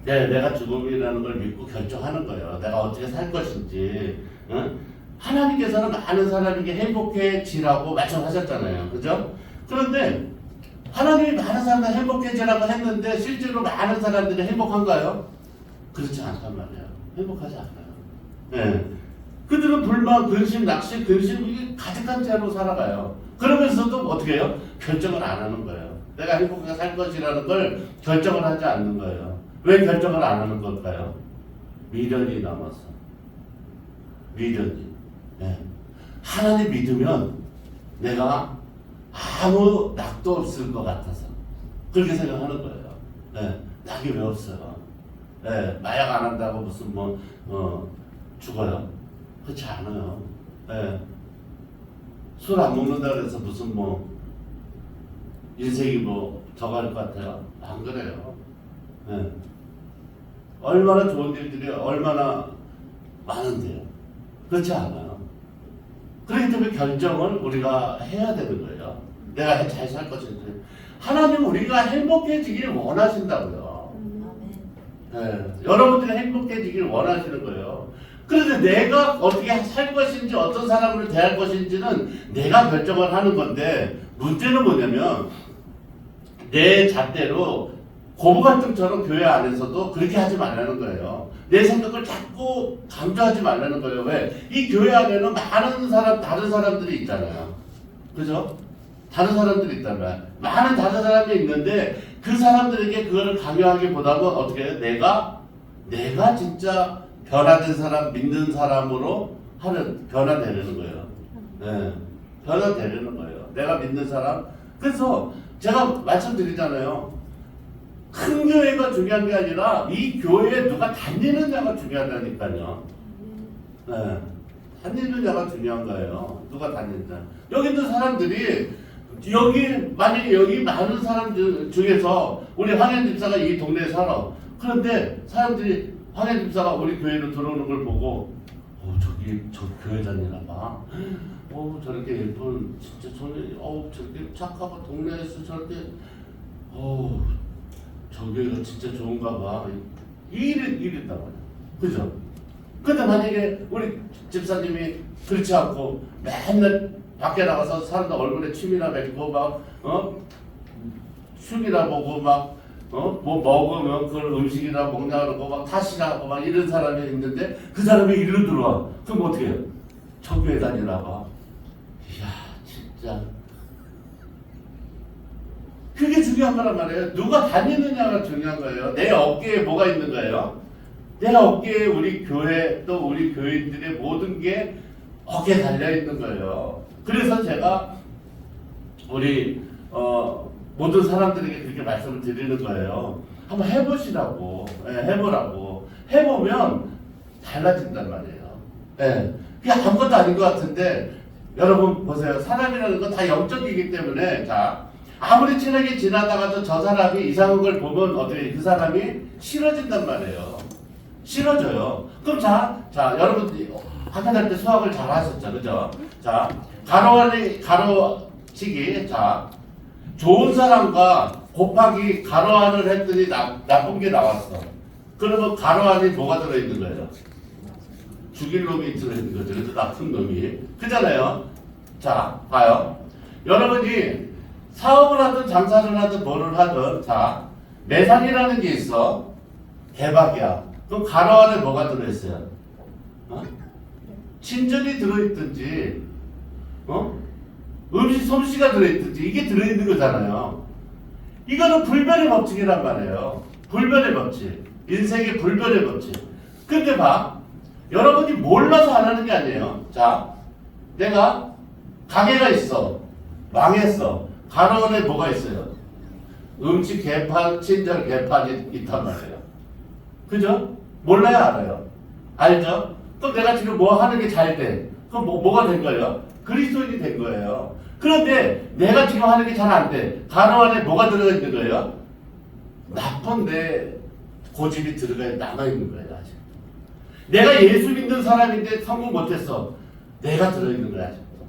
내가 죽음이라는 걸 믿고 결정하는 거예요. 내가 어떻게 살 것인지. 응? 하나님께서는 많은 사람에게 행복해지라고 말씀하셨잖아요. 그죠? 그런데 하나님이 많은 사람들 행복해지라고 했는데 실제로 많은 사람들이 행복한가요? 그렇지 않단 말이에요. 행복하지 않아요. 네. 그들은 불만, 근심, 낙심, 근심이 가득한 채로 살아가요. 그러면서도 어떻게 해요? 결정을 안 하는 거예요. 내가 행복하게 살 것이라는 걸 결정을 하지 않는 거예요. 왜 결정을 안 하는 걸까요? 미련이 남아서. 미련이. 네. 하나님 믿으면 내가 아무 낙도 없을 것 같아서 그렇게 생각하는 거예요. 네. 낙이 왜 없어요? 네. 마약 안 한다고 무슨 죽어요? 그렇지 않아요. 네. 술 안 먹는다 그래서 무슨 인생이 저갈 것 같아요? 안 그래요. 네. 얼마나 좋은 일들이 얼마나 많은데요. 그렇지 않아요. 그렇기 때문에 결정을 우리가 해야 되는 거예요. 내가 잘 살 것인지. 하나님은 우리가 행복해지길 원하신다고요. 네. 여러분들이 행복해지길 원하시는 거예요. 그런데 내가 어떻게 살 것인지 어떤 사람을 대할 것인지는 내가 결정을 하는 건데 문제는 뭐냐면 내 잣대로 고부 갈등처럼 교회 안에서도 그렇게 하지 말라는 거예요. 내 생각을 자꾸 강조하지 말라는 거예요. 왜? 이 교회 안에는 많은 다른 사람들이 있잖아요. 그죠? 다른 사람들이 있단 말이야. 많은 다른 사람이 있는데 그 사람들에게 그거를 강요하기보다는 어떻게 해요? 내가 진짜 변화된 사람, 믿는 사람으로 변화되는 거예요. 네. 변화되는 거예요. 내가 믿는 사람. 그래서 제가 말씀드리잖아요. 큰 교회가 중요한 게 아니라 이 교회에 누가 다니느냐가 중요하다니까요. 네. 다니느냐가 중요한 거예요. 누가 다니느냐. 여기 있는 사람들이 만약에 여기 많은 사람들 중에서 우리 황현 집사가 이 동네에 살아. 그런데 사람들이 황현 집사가 우리 교회로 들어오는 걸 보고 저 교회 다니나 봐. 저렇게 예쁜 진짜 저렇게 착하고 동네에서 저렇게 저 교회가 진짜 좋은가 봐. 이랬단 말이야. 그죠? 근데 만약에 우리 집사님이 그렇지 않고 맨날 밖에 나가서 사람들 얼굴에 침이나 뱉고 춤이나 보고 뭐 먹으면 그걸 음식이나 먹냐 그러고 탓이나 하고 이런 사람이 있는데 그 사람이 이리로 들어와. 그럼 어떻게 해요? 저 교회 다니나 봐. 이야 진짜. 그게 중요한 거란 말이에요. 누가 다니느냐가 중요한 거예요. 내 어깨에 뭐가 있는 거예요? 내 어깨에 우리 교회 또 우리 교인들의 모든 게 어깨에 달려있는 거예요. 그래서 제가 우리 모든 사람들에게 그렇게 말씀을 드리는 거예요. 한번 해보시라고. 해보라고. 해보면 달라진단 말이에요. 그게 아무것도 아닌 것 같은데 여러분 보세요. 사람이라는 건 다 영적이기 때문에 아무리 친하게 지나다가도 저 사람이 이상한 걸 보면 어떻게 그 사람이 싫어진단 말이에요. 싫어져요. 그럼 여러분들이 학교 다닐 때 수학을 잘 하셨죠, 그죠? 가로치기. 좋은 사람과 곱하기 가로 안을 했더니 나쁜 게 나왔어. 그러면 가로 안에 뭐가 들어있는 거예요? 죽일 놈이 들어있는 거죠. 그래서 나쁜 놈이. 그잖아요. 봐요. 여러분이 사업을 하든 장사를 하든 뭐를 하든 매상이라는 게 있어. 대박이야. 그럼 가로 안에 뭐가 들어있어요? 친절이 들어있든지 음식 솜씨가 들어있든지 이게 들어있는 거잖아요. 이거는 불변의 법칙이란 말이에요. 불변의 법칙. 인생의 불변의 법칙. 근데 봐. 여러분이 몰라서 안 하는 게 아니에요. 자, 내가 가게가 있어. 망했어. 가로원에 뭐가 있어요? 음식 개판, 친절 개판이 있단 말이에요. 그죠? 몰라야 알아요. 알죠? 그럼 내가 지금 뭐 하는 게 잘 돼. 그럼 뭐가 된 거예요? 그리스도인이 된 거예요. 그런데 내가 지금 하는 게 잘 안 돼. 가로 안에 뭐가 들어가 있는 거예요? 나쁜 내 고집이 남아 있는 거예요. 아직. 내가 예수 믿는 사람인데 성공 못했어. 내가 들어있는 거야. 아직도.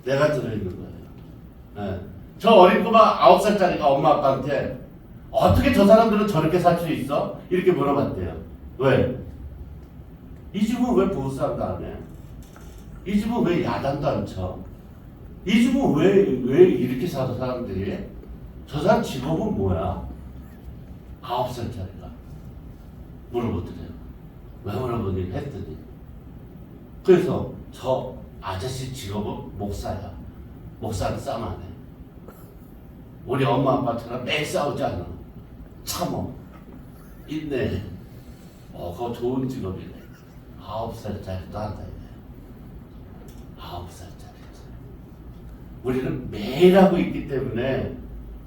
내가 들어있는 거예요. 네. 저 어린 꼬마 9살짜리가 엄마 아빠한테 어떻게 저 사람들은 저렇게 살 수 있어? 이렇게 물어봤대요. 왜? 이 집은 왜 보수한도 안 해? 이 집은 왜 야단도 안 쳐? 이 집은 왜 이렇게 살아 사람들이? 저 사람 직업은 뭐야? 9살짜리가 물어보더래요. 왜 물어보니 했더니 그래서 저 아저씨 직업은 목사야. 목사는 싸움 안 해. 우리 엄마 아빠처럼 매일 싸우지 않아. 참어. 인내해. 그거 좋은 직업이네. 9살짜리도 한다 이거예요. 9살짜리. 우리는 매일 하고 있기 때문에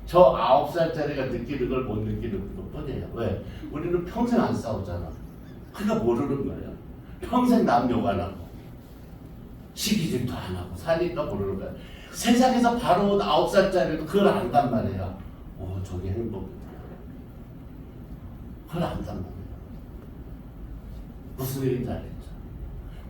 저 9살짜리가 느끼는 걸 못 느끼는 것 뿐이에요. 왜? 우리는 평생 안 싸우잖아. 그러니까 모르는 거예요. 평생 남 욕 안 하고 시기질도 안 하고 사니까 모르는 거예요. 세상에서 바로 9살짜리도 그걸 안단 말이에요. 저게 행복이다. 그걸 안단 말이에요. 무슨 일인지 알겠죠?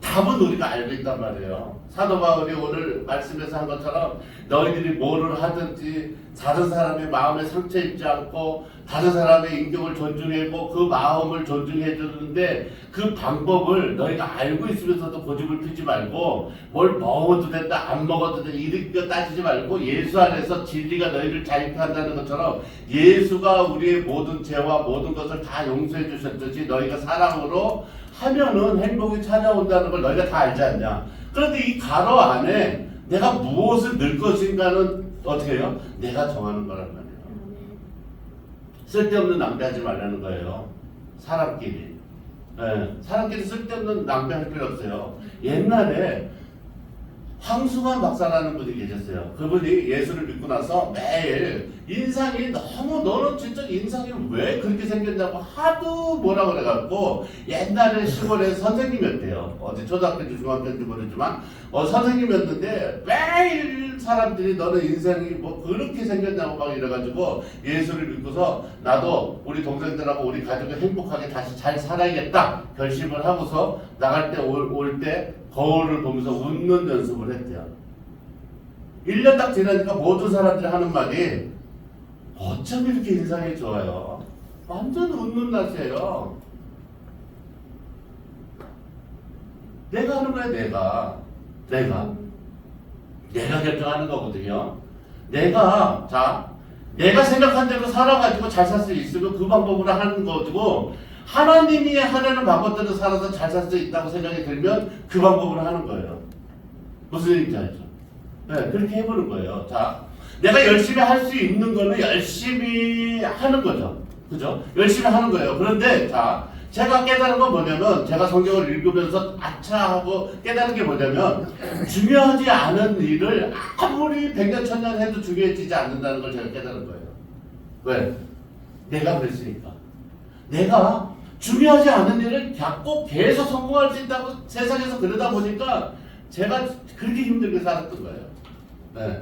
답은 우리가 알고 있단 말이에요. 사도 바울이 오늘 말씀에서 한 것처럼 너희들이 뭐를 하든지 다른 사람의 마음에 상처 입지 않고 다른 사람의 인격을 존중하고 그 마음을 존중해 주는데 그 방법을 너희가 알고 있으면서도 고집을 피지 말고 뭘 먹어도 된다 안 먹어도 된다 이렇게 따지지 말고 예수 안에서 진리가 너희를 자유케 한다는 것처럼 예수가 우리의 모든 죄와 모든 것을 다 용서해 주셨듯이 너희가 사랑으로 하면은 행복이 찾아온다는 걸 너희가 다 알지 않냐. 그런데 이 가로 안에 내가 무엇을 넣을 것인가는 어떻게 해요? 내가 정하는 거란 말이에요. 쓸데없는 낭비하지 말라는 거예요. 사람끼리. 사람끼리 쓸데없는 낭비할 필요 없어요. 옛날에 황수관 박사라는 분이 계셨어요. 그분이 예수를 믿고 나서 매일 인상이 너무 너는 진짜 인상이 왜 그렇게 생겼냐고 하도 뭐라 그래갖고 옛날에 시골에 선생님이었대요. 어디 초등학교인지 중학교인지 모르지만 선생님이었는데 매일 사람들이 너는 인상이 뭐 그렇게 생겼냐고 막 이래가지고 예수를 믿고서 나도 우리 동생들하고 우리 가족이 행복하게 다시 잘 살아야겠다 결심을 하고서 나갈 때 올 때 거울을 보면서 웃는 연습을 했대요. 1년 딱 지나니까 모든 사람들이 하는 말이 어쩜 이렇게 인상이 좋아요. 완전 웃는 낯이에요. 내가 하는 거야. 내가 결정하는 거거든요. 내가 생각한 대로 살아가지고 잘 살 수 있으면 그 방법으로 하는 거고 하나님이 하라는 방법대로 살아서 잘 살 수 있다고 생각이 들면 그 방법으로 하는 거예요. 무슨 얘기인지 알죠? 네, 그렇게 해보는 거예요. 내가 열심히 할 수 있는 거는 열심히 하는 거죠. 그죠? 열심히 하는 거예요. 그런데 제가 깨달은 건 뭐냐면 제가 성경을 읽으면서 아차 하고 깨달은 게 뭐냐면 중요하지 않은 일을 아무리 100년 1000년 해도 중요해지지 않는다는 걸 제가 깨달은 거예요. 왜? 내가 그랬으니까. 내가 중요하지 않은 일을 꼭 계속 성공할 수 있다고 세상에서 그러다 보니까 제가 그렇게 힘들게 살았던 거예요. 네.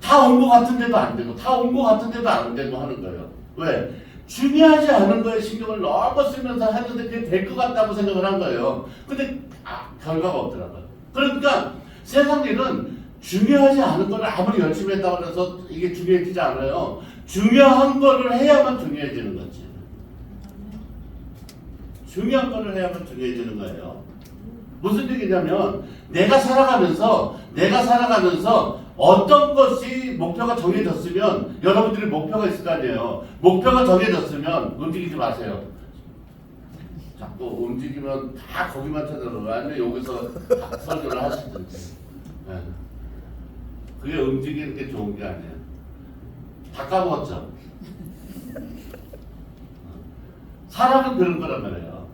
다 온 것 같은데도 안 되고 다 온 것 같은데도 안 되고 하는 거예요. 왜? 중요하지 않은 거에 신경을 너무 쓰면서 했는데 그게 될 것 같다고 생각을 한 거예요. 근데 결과가 없더라고요. 그러니까 세상 일은 중요하지 않은 거를 아무리 열심히 했다고 해서 이게 중요해지지 않아요. 중요한 거를 해야만 중요해지는 거지. 중요한 거를 해야만 중요해지는 거예요. 무슨 얘기냐면 내가 살아가면서 어떤 것이 목표가 정해졌으면 여러분들이 목표가 있을 거 아니에요. 목표가 정해졌으면 움직이지 마세요. 자꾸 움직이면 다 거기만 쳐다보고 아니면 여기서 다 설교를 하시든지. 예. 그게 움직이는 게 좋은 게 아니에요. 다 까먹었죠. 사람은 그런 거란 말이에요.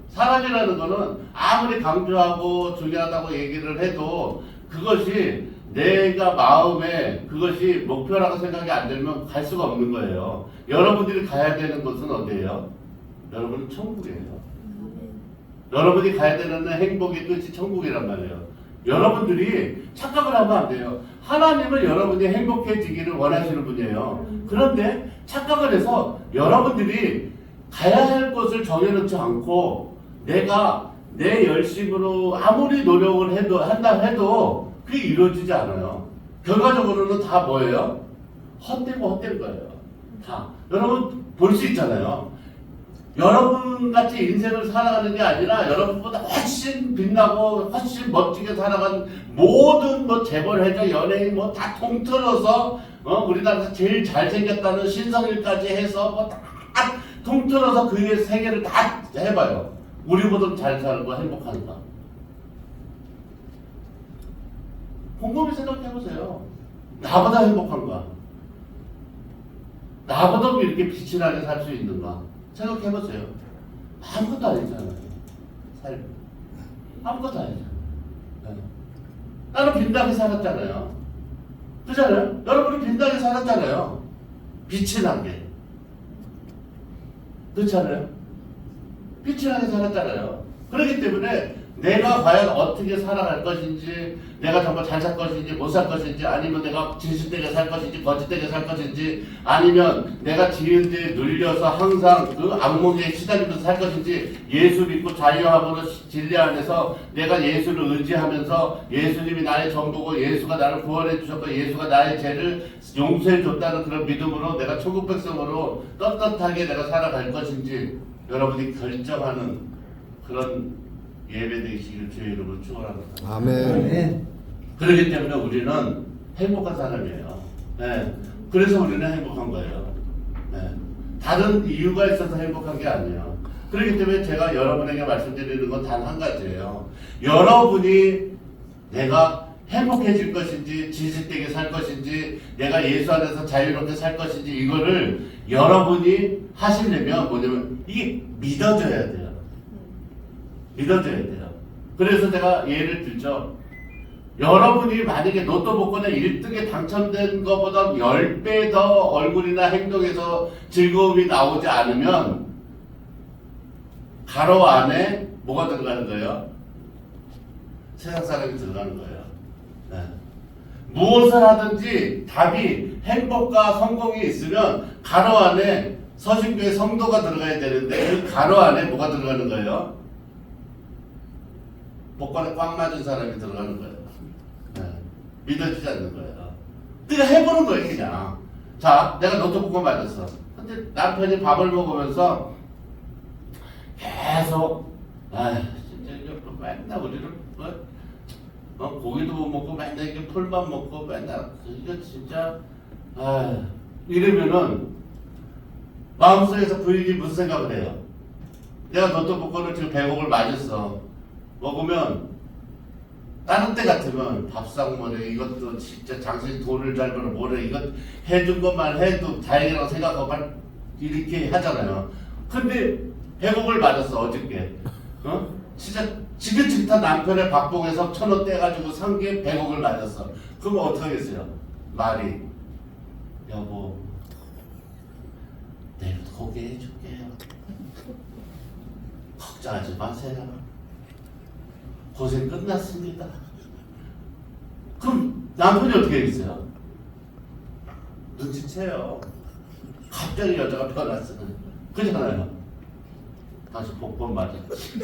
사람이라는 거는 아무리 강조하고 중요하다고 얘기를 해도 그것이 내가 마음에 그것이 목표라고 생각이 안 되면 갈 수가 없는 거예요. 여러분들이 가야 되는 곳은 어디예요? 여러분은 천국이에요. 여러분이 가야 되는 행복의 끝이 천국이란 말이에요. 여러분들이 착각을 하면 안 돼요. 하나님은 여러분이 행복해지기를 원하시는 분이에요. 그런데 착각을 해서 여러분들이 가야 할 곳을 정해놓지 않고 내가 내 열심으로 아무리 노력을 한다 해도 그게 이루어지지 않아요. 결과적으로는 다 뭐예요? 헛된 거예요. 다. 여러분 볼 수 있잖아요. 여러분 같이 인생을 살아가는 게 아니라 여러분보다 훨씬 빛나고 훨씬 멋지게 살아간 모든 뭐 재벌회장, 연예인 뭐 다 통틀어서 우리나라에서 제일 잘생겼다는 신성일까지 해서 뭐 다 통틀어서 그의 세계를 다 해봐요. 우리보다 잘 살고 행복한가? 곰곰이 생각해보세요. 나보다 행복한가? 나보다 이렇게 빛이 나게 살 수 있는가? 생각해보세요. 아무것도 아니잖아요. 삶. 아무것도 아니잖아요. 네. 나는 빛나게 살았잖아요. 그잖아요? 여러분이 빛나게 살았잖아요. 빛이 나게. 그렇잖아요? 빛이 나게 살았잖아요. 그렇기 때문에 내가 과연 어떻게 살아갈 것인지, 내가 정말 잘 살 것인지 못 살 것인지, 아니면 내가 진실되게 살 것인지 거짓되게 살 것인지, 아니면 내가 지은 데 눌려서 항상 그 악몽에 시달리면서 살 것인지, 예수 믿고 자유함으로 진리 안에서 내가 예수를 의지하면서 예수님이 나의 전부고 예수가 나를 구원해 주셨고 예수가 나의 죄를 용서해 줬다는 그런 믿음으로 내가 천국 백성으로 떳떳하게 내가 살아갈 것인지 여러분이 결정하는 그런 예배 되시길 주의 이름으로 축원합니다. 아멘. 그렇기 때문에 우리는 행복한 사람이에요. 네. 그래서 우리는 행복한 거예요. 네. 다른 이유가 있어서 행복한 게 아니에요. 그렇기 때문에 제가 여러분에게 말씀드리는 건 단 한 가지예요. 여러분이 내가 행복해질 것인지 지식되게 살 것인지 내가 예수 안에서 자유롭게 살 것인지 이거를 여러분이 하시려면 뭐냐면 이게 믿어져야 돼요. 믿어져야 돼요. 그래서 제가 예를 들죠. 여러분이 만약에 로또 복권에 1등에 당첨된 것보다 10배 더 얼굴이나 행동에서 즐거움이 나오지 않으면 가로 안에 뭐가 들어가는 거예요? 세상 사람이 들어가는 거예요. 네. 무엇을 하든지 답이 행복과 성공이 있으면 가로 안에 서신교의 성도가 들어가야 되는데 그 가로 안에 뭐가 들어가는 거예요? 복권에 꽉 맞은 사람이 들어가는 거예요. 네. 믿어지지 않는 거예요. 그냥 해보는 거예요, 그냥. 자, 내가 로또 복권 맞았어. 근데 남편이 밥을 먹으면서 계속, 진짜 이거 맨날 우리를 고기도 못 먹고 맨날 이렇게 풀만 먹고 맨날 이거 진짜 이러면은 마음속에서 부인이 무슨 생각을 해요? 내가 로또 복권을 지금 100억을 맞았어. 먹으면 다른 때 같으면 밥상 뭐래 이것도 진짜 당신이 돈을 잘 벌어 뭐래 이것 해준 것만 해도 다행이라고 생각하고 막 이렇게 하잖아요. 근데 100억을 맞았어 어저께. 진짜 지긋지긋한 남편의 박봉에서 1,000원 떼가지고 산 게 100억을 맞았어. 그럼 어떡하겠어요? 말이 여보 내일도 고기 해줄게요. 걱정하지 마세요. 고생 끝났습니다. 그럼 남편이 어떻게 했어요? 눈치채요. 갑자기 여자가 변했으면 그렇잖아요. 다시 복권 맞았지.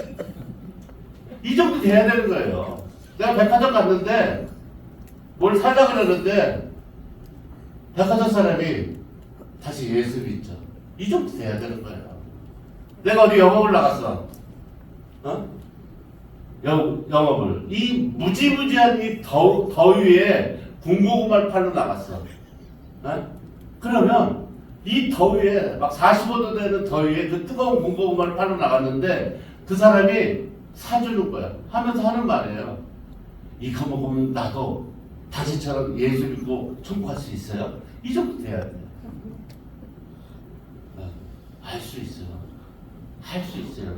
이 정도 돼야 되는 거예요. 내가 백화점 갔는데 뭘 살라 그러는데 백화점 사람이 다시 예수 믿죠. 이 정도 돼야 되는 거예요. 내가 어디 영업을 나갔어. 영업을 이 무지무지한 이 더위에 군고구마를 팔러 나갔어. 그러면 이 더위에 막 45도 되는 더위에 그 뜨거운 군고구마를 팔러 나갔는데 그 사람이 사주는 거야. 하면서 하는 말이에요. 이거 먹으면 나도 당신처럼 예수 믿고 천국 갈 수 있어요? 이 정도 돼야 돼요. 할 수 있어요. 할 수 있어요.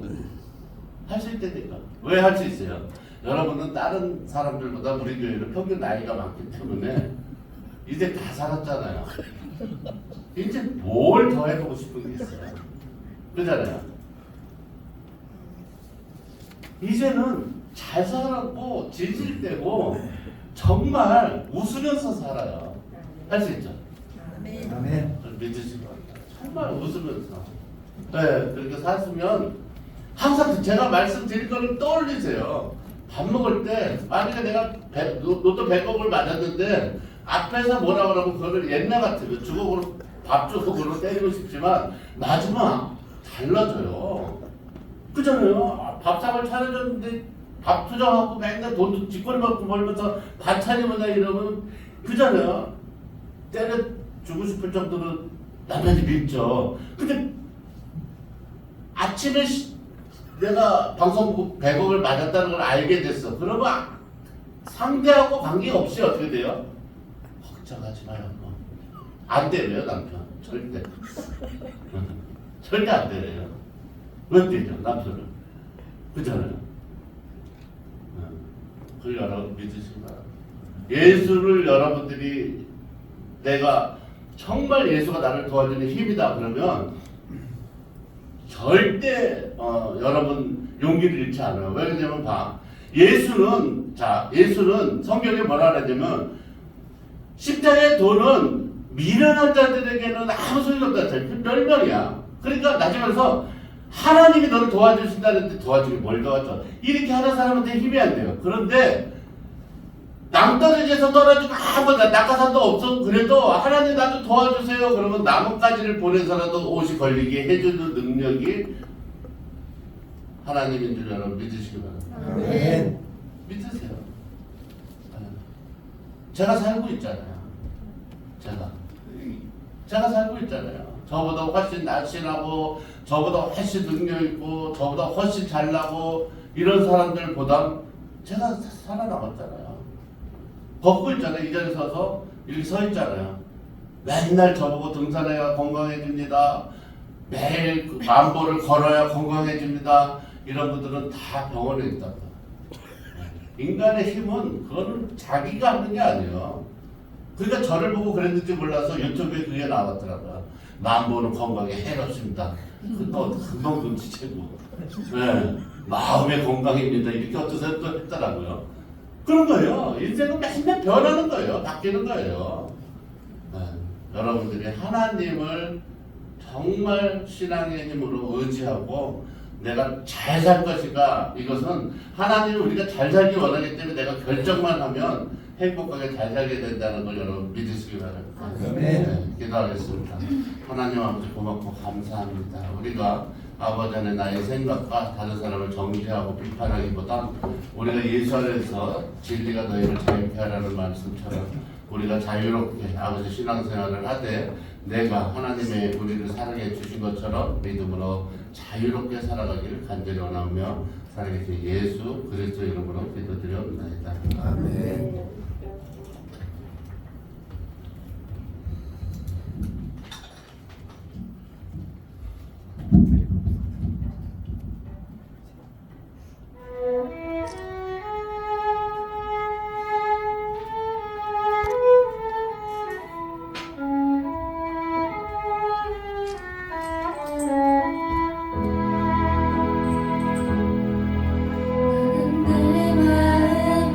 할 수 있다니까. 왜 할 수 있어요? 여러분은 다른 사람들보다 우리 교회는 평균 나이가 많기 때문에 이제 다 살았잖아요. 이제 뭘 더 해보고 싶은 게 있어요. 그잖아요. 이제는 잘 살았고 진실되고 정말 웃으면서 살아요. 할 수 있죠? 아멘. 믿으시고 정말 웃으면서 그렇게 사시면 항상 제가 말씀드린 거를 떠올리세요. 밥 먹을 때 만약에 내가 로또 100억을 맞았는데 앞에서 뭐라 그러면 그거를 옛날 같으면 주걱으로 밥 주걱으로 때리고 싶지만 마지막 달라져요. 그잖아요. 밥상을 차려줬는데 밥 투정하고 맨날 돈도 뒷거리 받고 벌면서 반찬이보다 이러면 그잖아요. 때려주고 싶을 정도로 남편이 밉죠. 근데 아침에 내가 방송 보고 100억을 맞았다는 걸 알게 됐어. 그러면 상대하고 관계없이 어떻게 돼요? 걱정하지 마요. 안 때려요 남편. 절대. 절대 안 때려요. 왜 때려 남편을? 그잖아요. 그걸 여러분 믿으시기 바랍니다. 예수를 여러분들이 내가 정말 예수가 나를 도와주는 힘이다 그러면 절대 여러분 용기를 잃지 않아요. 왜 그러냐면 봐. 예수는 성경에 뭐라 그러냐면 십자가의 도는 미련한 자들에게는 아무 소용이 없다. 멸망이야. 그러니까 나중에서 하나님이 너를 도와주신다는데 도와주기 뭘 도와줘? 이렇게 하는 사람한테 힘이 안 돼요. 그런데 낭떠러지에서 떨어지고 아무 낙하산도 없어 그래도 하나님 나도 도와주세요. 그러면 나뭇가지를 보내서라도 옷이 걸리게 해주는 능력이 하나님인 줄 여러분 믿으시기 바랍니다. 아멘. 믿으세요. 제가 살고 있잖아요. 제가 살고 있잖아요. 저보다 훨씬 날씬하고 저보다 훨씬 능력 있고 저보다 훨씬 잘나고 이런 사람들보다 제가 살아남았잖아요. 걷고 있잖아요. 이 자리에 서서 이렇게 서 있잖아요. 맨날 저보고 등산해야 건강해집니다. 매일 만보를 걸어야 건강해집니다. 이런 분들은 다 병원에 있다고. 인간의 힘은 그거는 자기가 하는 게 아니에요. 그러니까 저를 보고 그랬는지 몰라서 유튜브에 그게 나왔더라고요. 만보는 건강에 해롭습니다. 그거 금방 눈치채고. 네. 마음의 건강입니다. 이렇게 어쩌서 또 했더라고요. 그런 거예요. 인생은 맨날 변하는 거예요. 바뀌는 거예요. 네. 여러분들이 하나님을 정말 신앙의 힘으로 의지하고 내가 잘 살 것인가 이것은 하나님은 우리가 잘 살기 원하기 때문에 내가 결정만 하면 행복하게 잘 살게 된다는 걸 여러분 믿으시기 바랍니다. 네, 기도하겠습니다. 하나님 아버지 고맙고 감사합니다. 우리가 아버지 안에 나의 생각과 다른 사람을 정죄하고 비판하기보다 우리가 예수 안에서 진리가 너희를 자유케 하라는 말씀처럼 우리가 자유롭게 아버지 신앙생활을 하되 내가 하나님의 우리를 사랑해 주신 것처럼 믿음으로 자유롭게 살아가기를 간절히 원하며 살아계신 예수 그리스도 이름으로 기도드려옵나이다. 아멘. 내 마음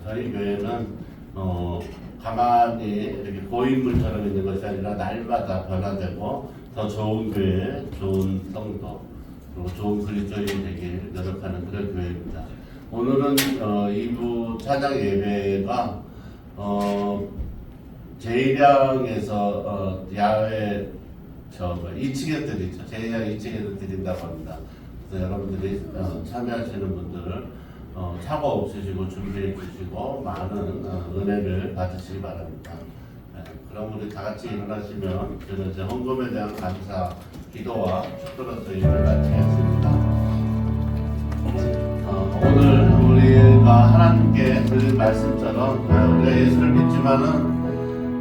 저희 교회는 가만히 이렇게 고인물처럼 있는 것이 아니라 날마다 변화되고 더 좋은 교회, 좋은 성도, 그리고 좋은 그리스도인 되길 노력하는 그런 교회입니다. 오늘은 2부 찬양 예배가 제일양에서 야외 2층에 드리죠. 제일양 2층에서 드린다고 합니다. 그래서 여러분들이 참여하시는 분들을 사고 없으시고 준비해 주시고 많은 은혜를 받으시기 바랍니다. 그럼 우리 다 같이 일어나시면 저는 이제 헌금에 대한 감사, 기도와 축도로서 일을 마치겠습니다. 오늘 우리가 하나님께 드린 말씀처럼 우리가 예수를 믿지만은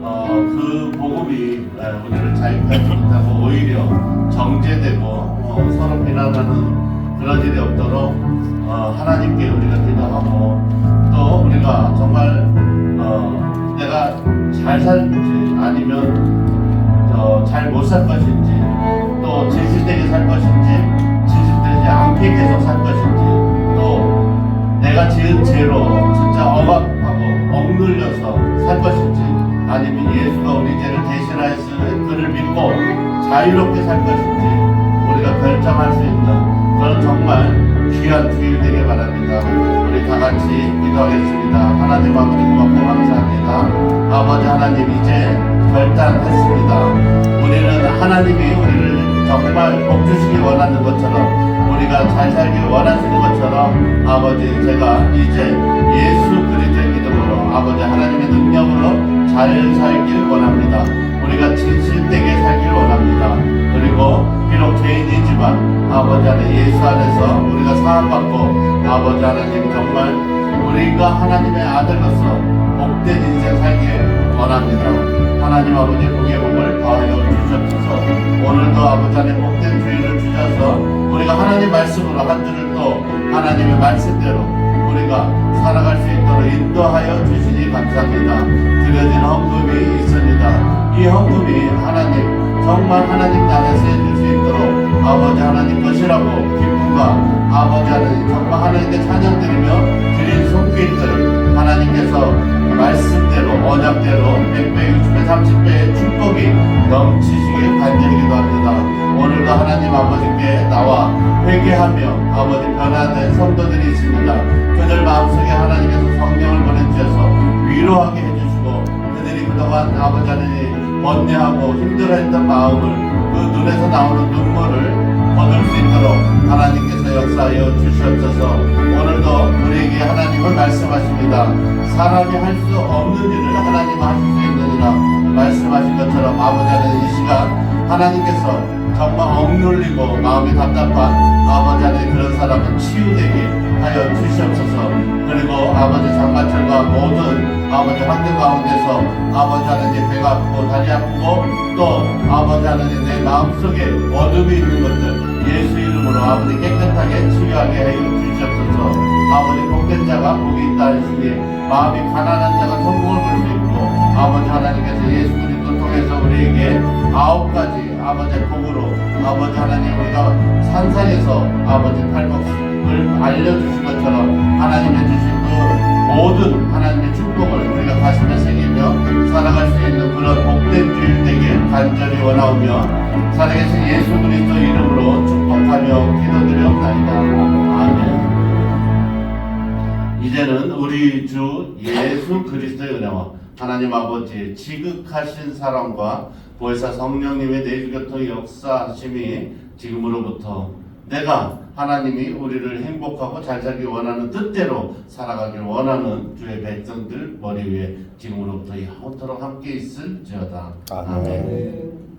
그 복음이 우리를 자유하지 못하고 오히려 정죄되고 서로 비난하는 그런 일이 없도록 하나님께 우리가 기도하고 또 우리가 정말 내가 잘 살지 아니면 잘 못 살 것인지 또 진실되게 살 것인지 진실되지 않게 계속 살 것인지 또 내가 지은 죄로 진짜 억압하고 억눌려서 살 것인지 아니면 예수가 우리 죄를 대신하였으니 그를 믿고 자유롭게 살 것인지 우리가 결정할 수 있는 그런 정말 귀한 주일 되길 바랍니다. 우리 다 같이 기도하겠습니다. 하나님 아버지 고맙고 감사합니다. 아버지 하나님 이제 결단했습니다. 우리는 하나님이 우리를 정말 복 주시기 원하는 것처럼 우리가 잘 살길 원하시는 것처럼 아버지 제가 이제 예수 그리스도의 믿음으로 아버지 하나님의 능력으로 잘 살길 원합니다. 우리가 진실되게 살길 원합니다. 그리고 비록 죄인이지만 아버지 하나님 예수 안에서 우리가 사함받고 아버지 하나님 정말 우리가 하나님의 아들로서 복된 인생 살길 원합니다. 하나님 아버지 복의 복을 더하여 주셨소서. 오늘도 아버지 하나님 복된 주일을 주셔서 우리가 하나님 말씀으로 한 주를 또 하나님의 말씀대로 우리가 살아갈 수 있도록 인도하여 주시니 감사합니다. 드려진 헌금이 있습니다. 이 헌금이 하나님 정말 하나님 나라에 쓰여질 수 있도록 아버지 하나님 것이라고 기쁨과 아버지 하나님 정말 하나님께 찬양드리며 드린 손길들 하나님께서 말씀대로 언약대로 100배, 60배, 30배의 축복이 넘치시길 간절히 기도합니다. 오늘도 하나님 아버지께 나와 회개하며 아버지 변화된 성도들이 있습니다. 그들 마음속에 하나님께서 성령을 보내주셔서 위로하게 해주시고 그들이 그동안 아버지 하나님 번뇌하고 힘들어했던 마음을 그 눈에서 나오는 눈물을 거둘 수 있도록 하나님께서 역사하여 주시옵소서. 오늘도 우리에게 하나님은 말씀하십니다. 사람이 할 수 없는 일을 하나님은 하실 수 있느니라 말씀하신 것처럼 아버지 하나님 이 시간 하나님께서 정말 억눌리고 마음이 답답한 아버지 하나님 그런 사람은 치유되게 하여 주시옵소서. 그리고 아버지 장마철과 모든 아버지 환경 가운데서 아버지 하나님 배가 아프고 다리 아프고 또 아버지 하나님 내 마음속에 어둠이 있는 것들 예수 이름으로 아버지 깨끗하게 치유하게 하여 주시옵소서. 아버지 복된 자가 복이 있다 하시니 마음이 가난한 자가 성공을 볼 수 있고 아버지 하나님께서 예수 그리스도 통해서 우리에게 9가지 아버지 복으로 아버지 하나님 우리가 산상에서 아버지 팔복을 알려주신 것처럼 하나님의 주신 그 모든 하나님의 축복을 우리가 가슴에 새기며 살아갈 수 있는 그런 복된 주일 되길 간절히 원하오며 살아계신 예수 그리스도 이름으로 축복하며 기도드리옵나이다. 아멘. 이제는 우리 주 예수 그리스도의 은혜와 하나님 아버지의 지극하신 사랑과 보혜사 성령님의 내주교통 역사하심이 지금으로부터 내가 하나님이 우리를 행복하고 잘 살기 원하는 뜻대로 살아가길 원하는 주의 백성들 머리 위에 지금으로부터 영원토록 함께 있을지어다. 아멘.